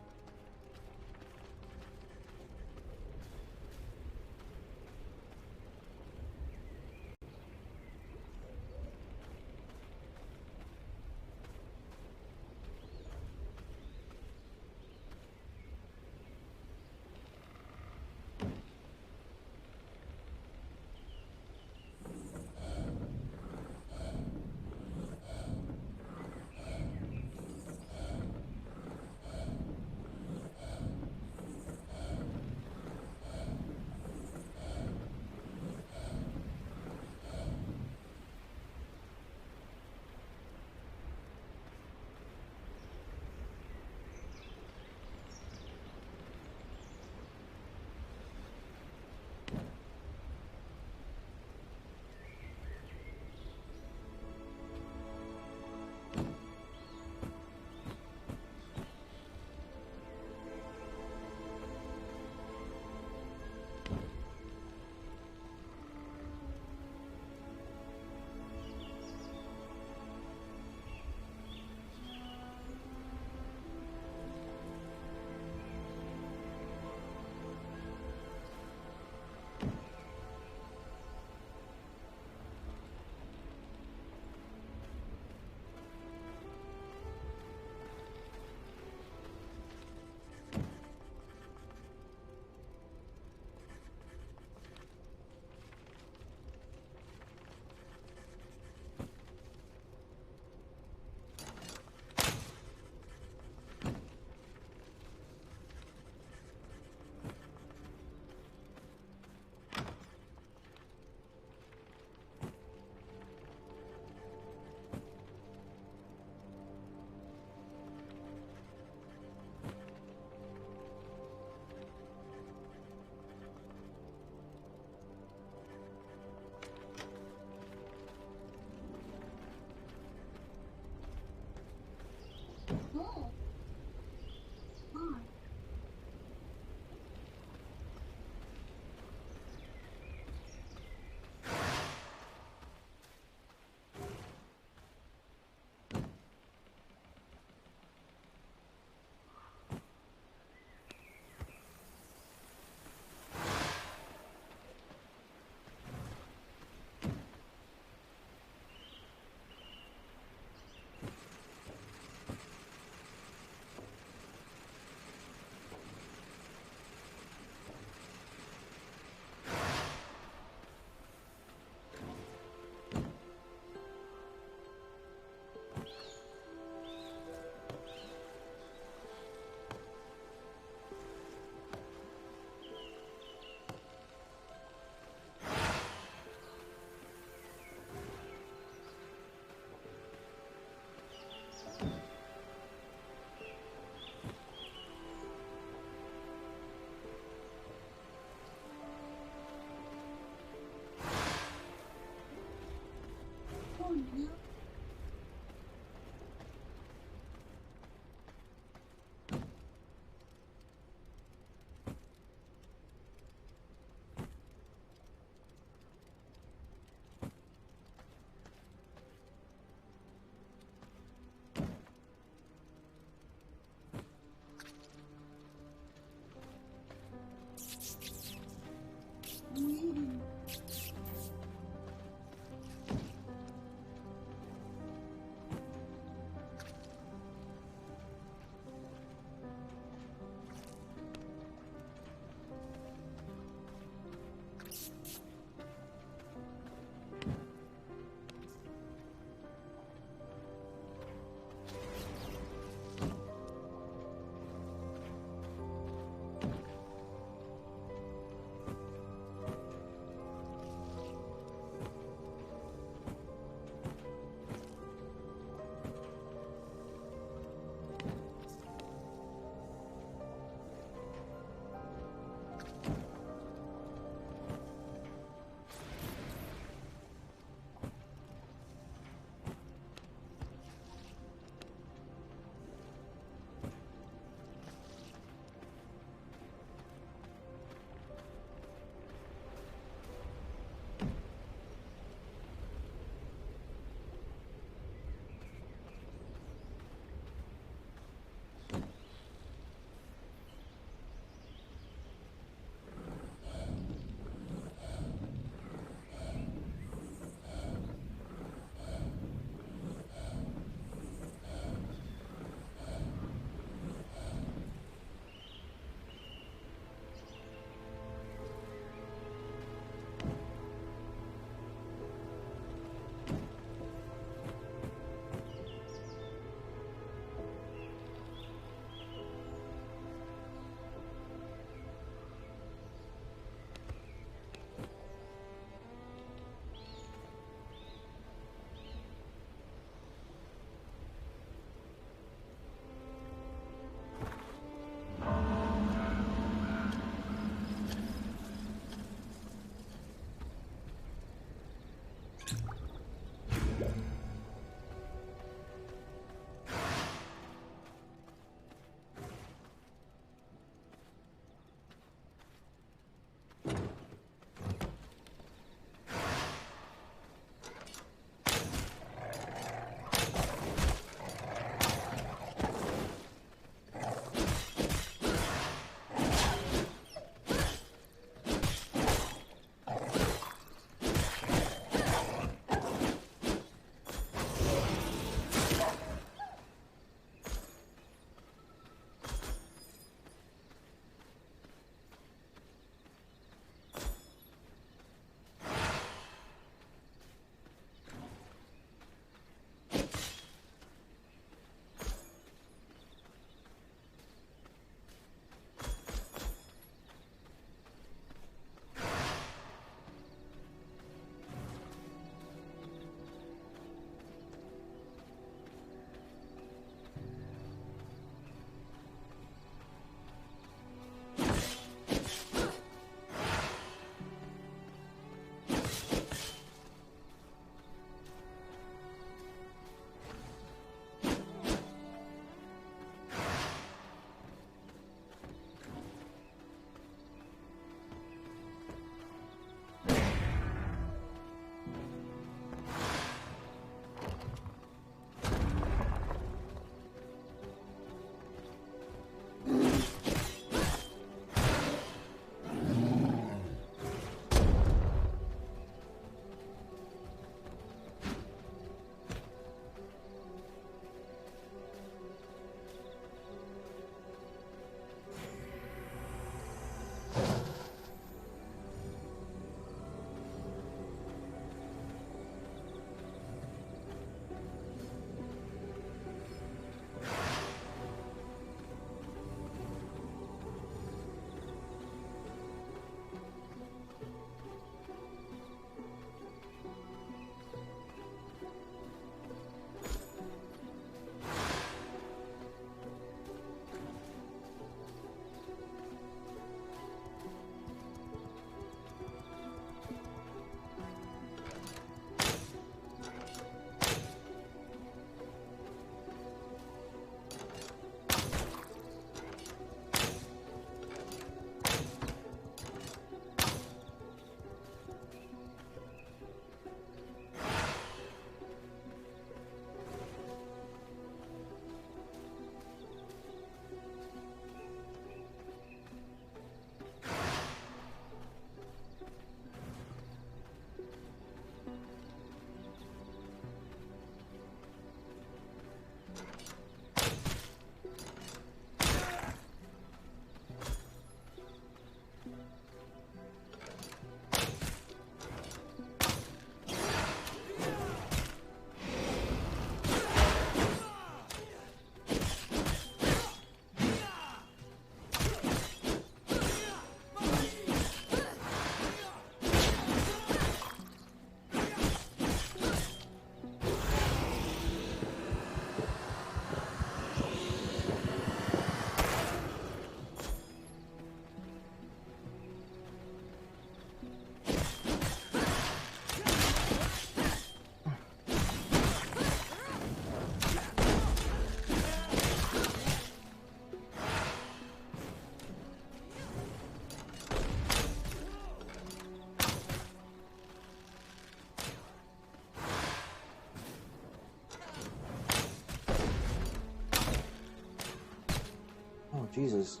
Jesus.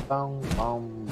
Bong, bong.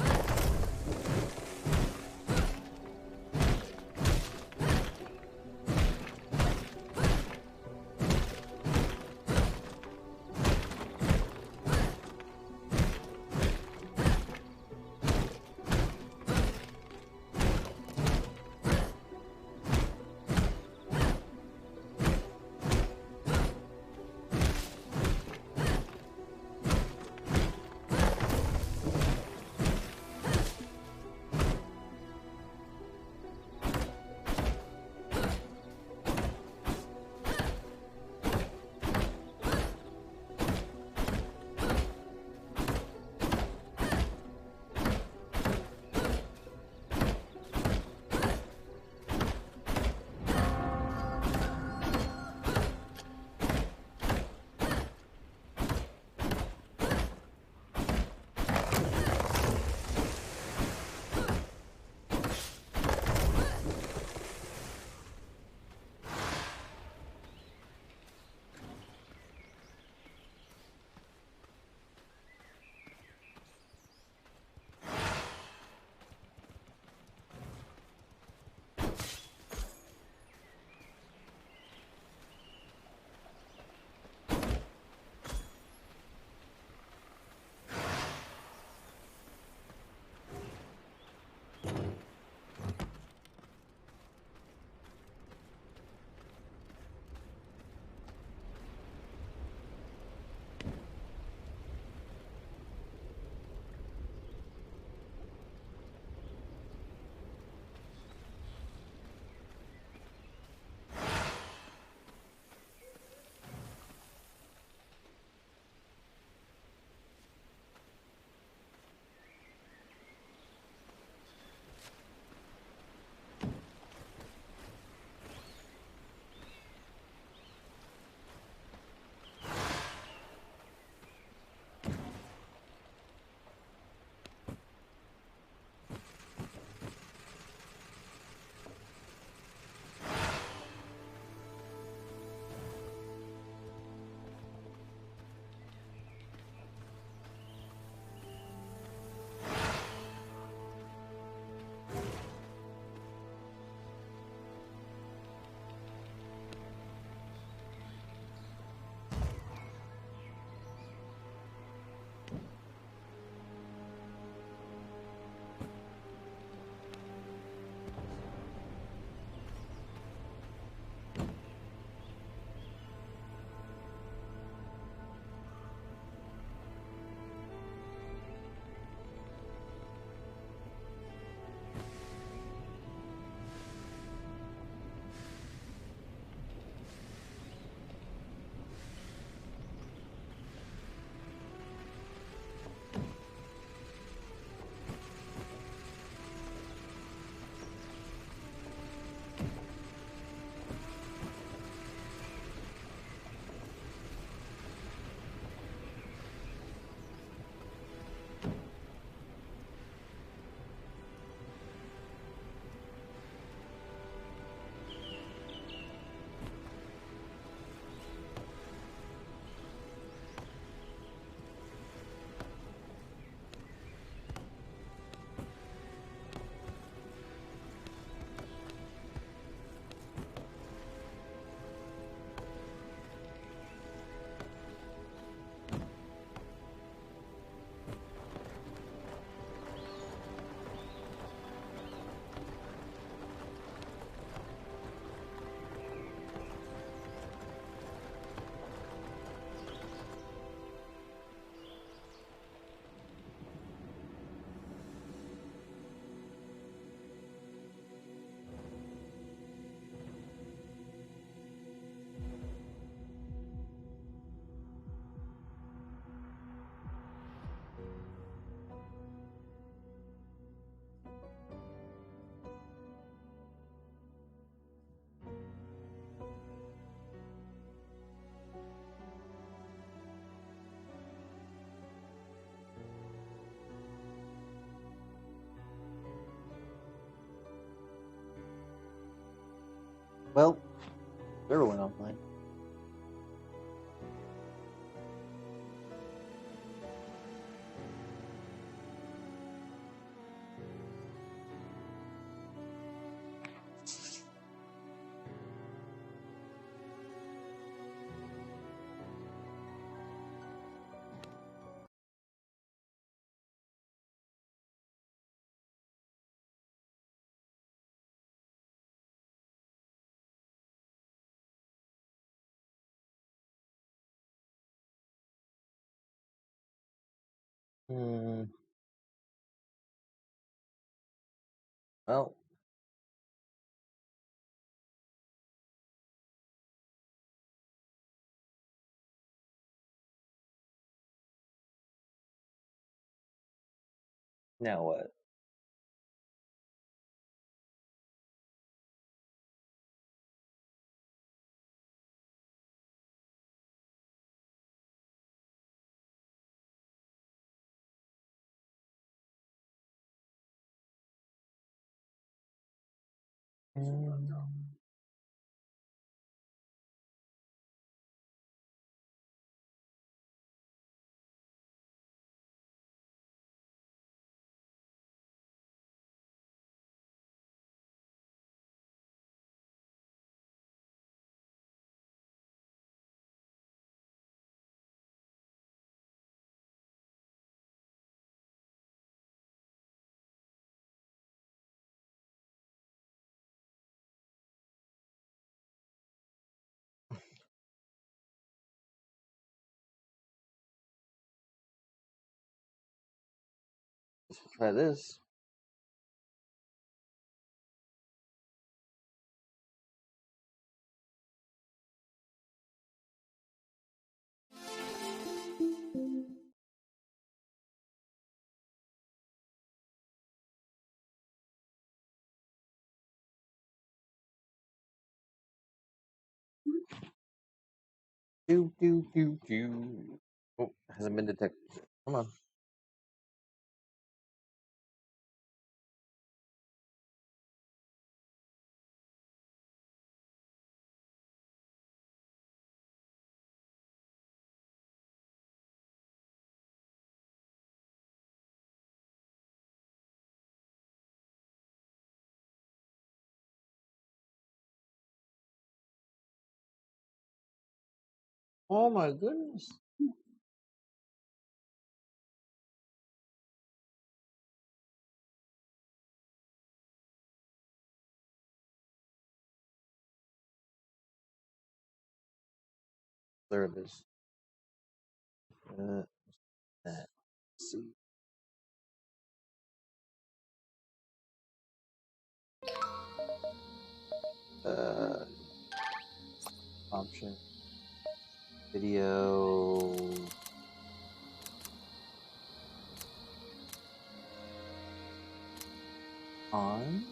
Well, server went offline. Hmm. Well, now what? Let's try this. Do do do do. Oh, hasn't been detected. Come on. Oh my goodness. There it is. Let's see. Uh, option. Video on.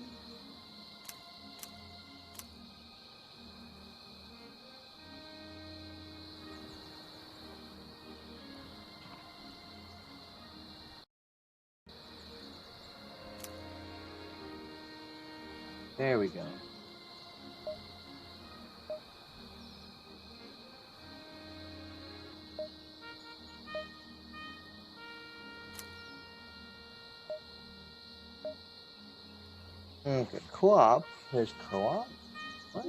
There we go. Okay, co-op. There's co-op. What?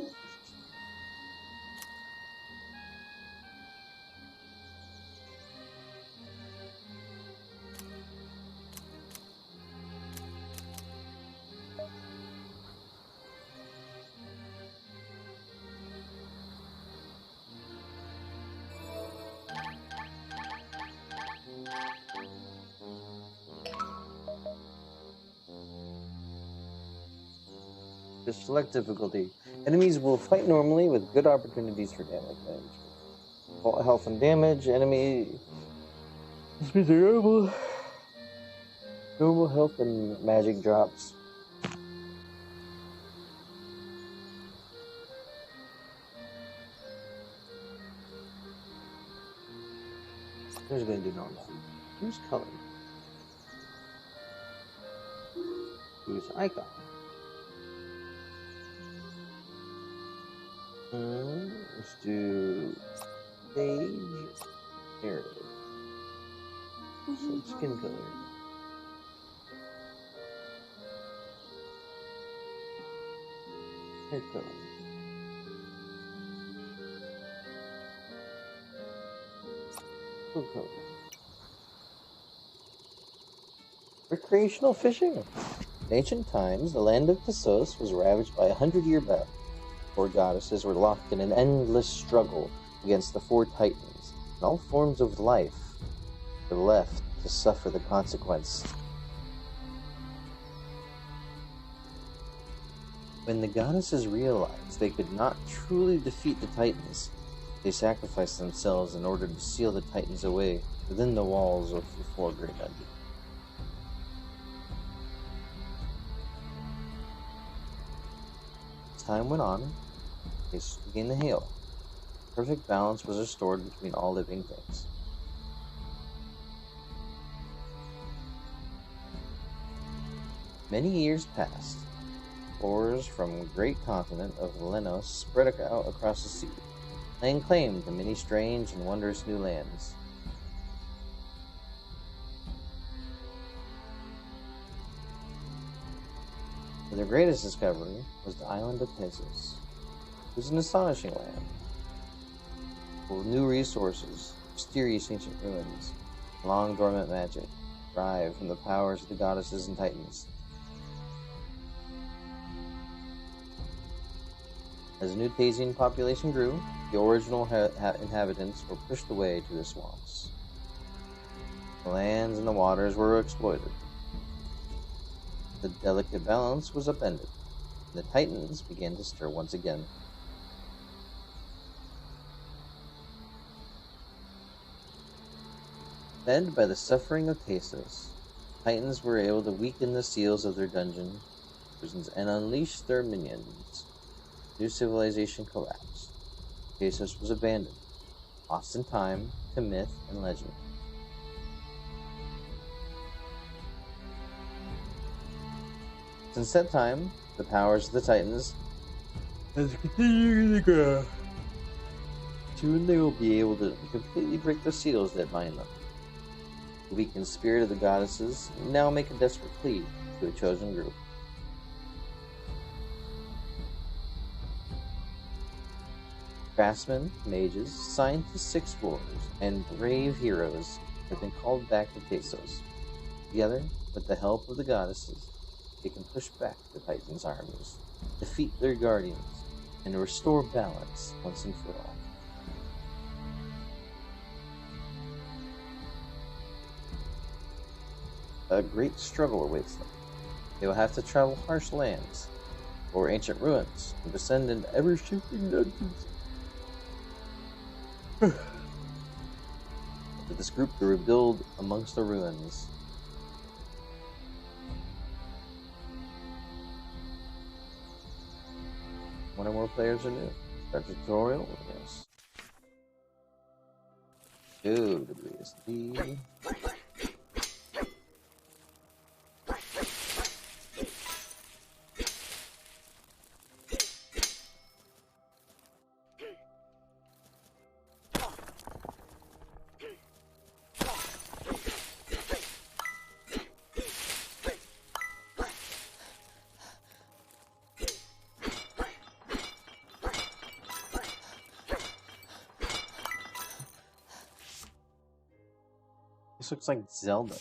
Just select difficulty. Enemies will fight normally with good opportunities for damage. Health and damage. Enemy. This means normal health and magic drops. I'm just gonna do normal. Use color. Use icon. Let's do stage narrative. So skin color. Hair color. Food color. Recreational fishing. In ancient times, the land of Knossos was ravaged by a 100-year battle. Four goddesses were locked in an endless struggle against the four titans, and all forms of life were left to suffer the consequence. When the goddesses realized they could not truly defeat the Titans, they sacrificed themselves in order to seal the Titans away within the walls of the Four Great Dungeons. As time went on, they began to heal. Perfect balance was restored between all living things. Many years passed. Explorers from the great continent of Lenos spread out across the sea, laying claim to many strange and wondrous new lands. But their greatest discovery was the island of Pesos. It was an astonishing land, full of new resources, mysterious ancient ruins, long dormant magic, derived from the powers of the goddesses and titans. As the new Thasian population grew, the original inhabitants were pushed away to the swamps. The lands and the waters were exploited. The delicate balance was upended, and the Titans began to stir once again. Fed by the suffering of Pesos, Titans were able to weaken the seals of their prisons and unleash their minions. New civilization collapsed. Pesos was abandoned, lost in time to myth and legend. Since that time, the powers of the Titans has continued to grow. Soon they will be able to completely break the seals that bind them. The weakened spirit of the goddesses now make a desperate plea to a chosen group. Craftsmen, mages, scientists, explorers, and brave heroes have been called back to Pesos. Together, with the help of the goddesses, they can push back the Titans' armies, defeat their guardians, and restore balance once and for all. A great struggle awaits them. They will have to travel harsh lands, or ancient ruins, and descend into ever-shifting dungeons. For this group to rebuild amongst the ruins. One or more players are new. Start tutorial? Yes. Go WSD. This looks like Zelda.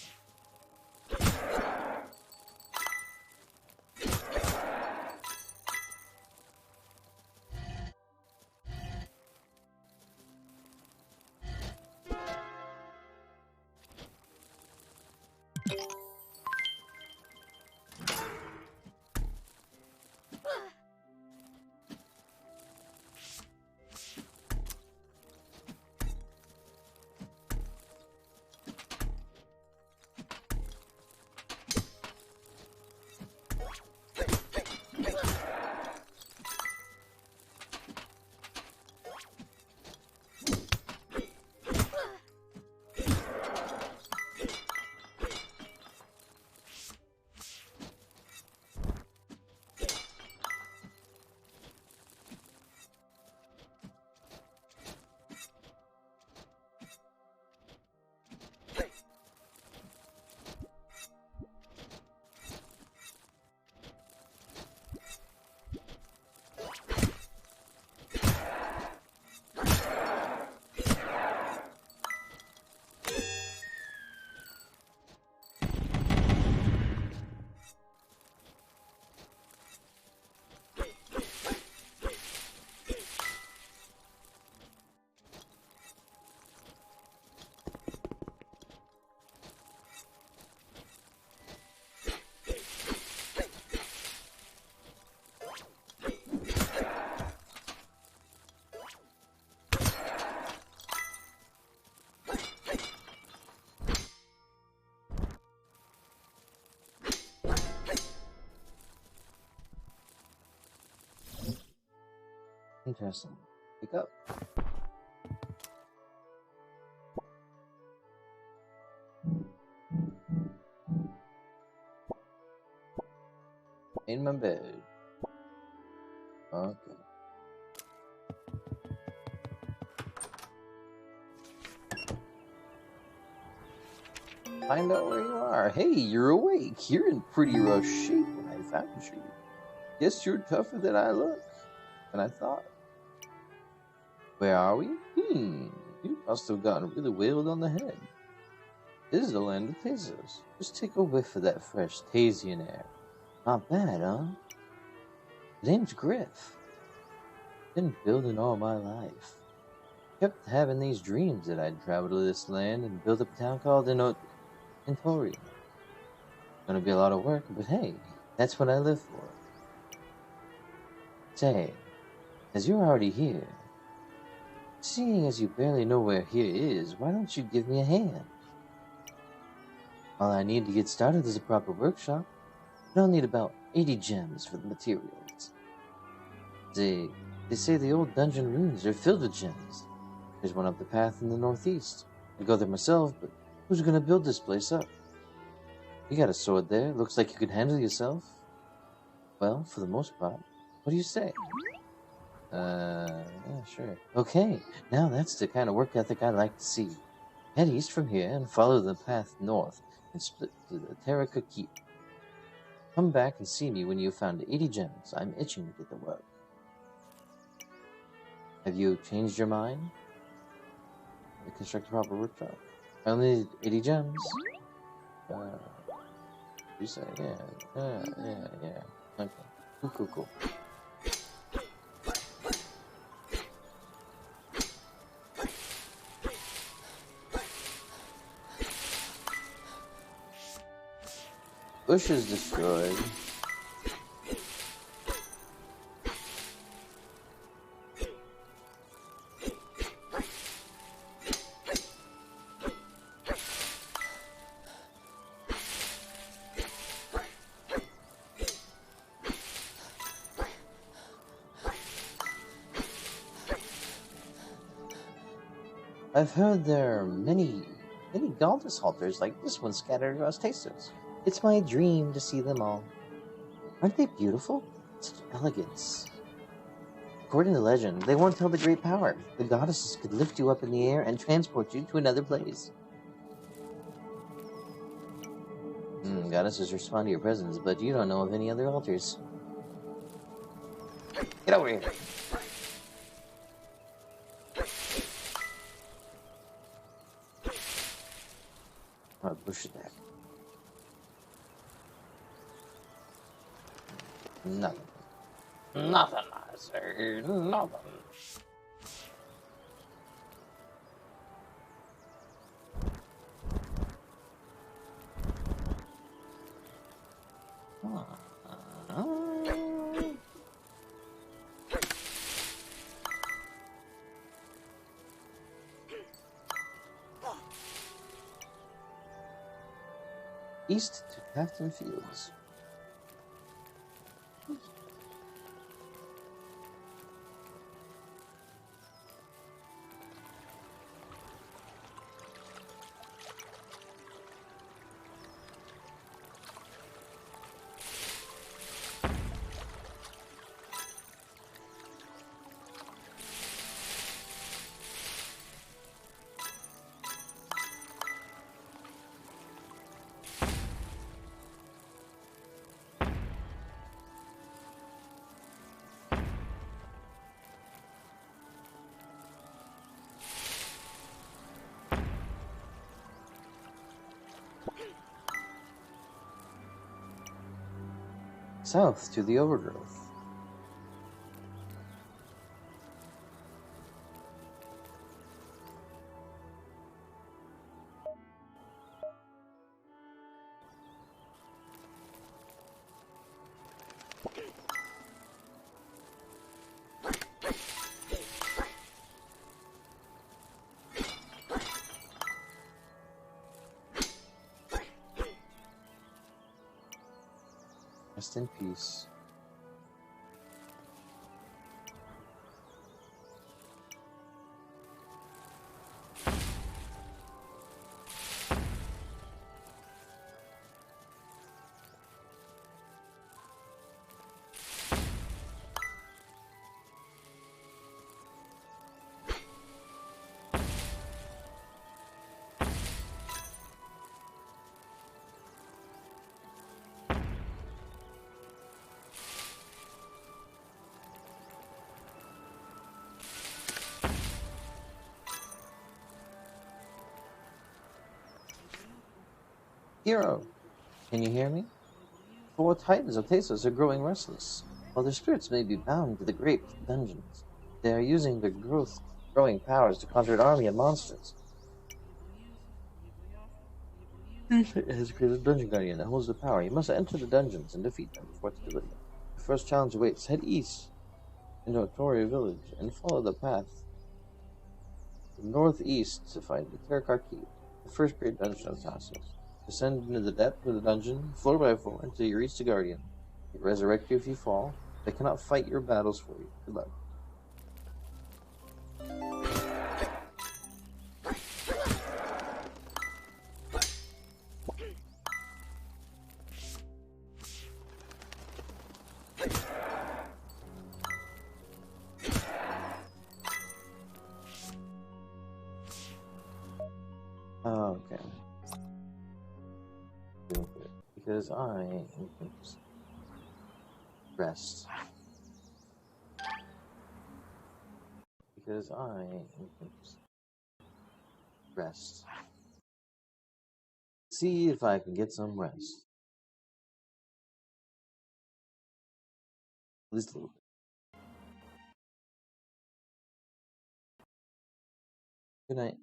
Interesting. Pick up. In my bed. Okay. Find out where you are. Hey, you're awake. You're in pretty rough shape when I found you. Guess you're tougher than I look. Than I thought. Where are we? You must have gotten really whaled on the head. This is the land of tasers. Just take a whiff of that fresh Tasian air. Not bad, huh? The name's Griff. Been building all my life. Kept having these dreams that I'd travel to this land and build up a town called Entorium. Gonna be a lot of work, but hey, that's what I live for. Say, as you're already here, seeing as you barely know where here is, why don't you give me a hand? All I need to get started is a proper workshop. But I'll need about 80 gems for the materials. They say the old dungeon ruins are filled with gems. There's one up the path in the northeast. I'd go there myself, but who's gonna build this place up? You got a sword there. Looks like you can handle yourself. Well, for the most part. What do you say? Yeah, sure. Okay, now that's the kind of work ethic I like to see. Head east from here and follow the path north and split to the Terraka Keep. Come back and see me when you've found 80 gems. I'm itching to get to work. Have you changed your mind? To construct a proper workshop. I only need 80 gems. You say, yeah. Okay. Cool. Bush is destroyed. I've heard there are many Galdus halters like this one scattered across Tasters. It's my dream to see them all. Aren't they beautiful? Such elegance. According to legend, they once held a great power. The goddesses could lift you up in the air and transport you to another place. Goddesses respond to your presence, but you don't know of any other altars. Get over here. I'll push it back. Nothing. Nothing, I say. Nothing. East to Captain Fields. South to the overgrowth. Rest in peace. Hero, can you hear me? Four titans of Thesos are growing restless. While their spirits may be bound to the great dungeons, they are using their growing powers to conjure an army of monsters. It has created a dungeon guardian that holds the power. You must enter the dungeons and defeat them before its ability. The first challenge awaits. Head east into Victoria Village and follow the path northeast to find the Terakar Key, the first great dungeon of Tassos. Descend into the depth of the dungeon, floor by floor, until you reach the Guardian. It resurrects you if you fall. They cannot fight your battles for you. Good luck. Okay. Because I am going to rest. Because I am going to rest. See if I can get some rest. At least a little bit. Good night.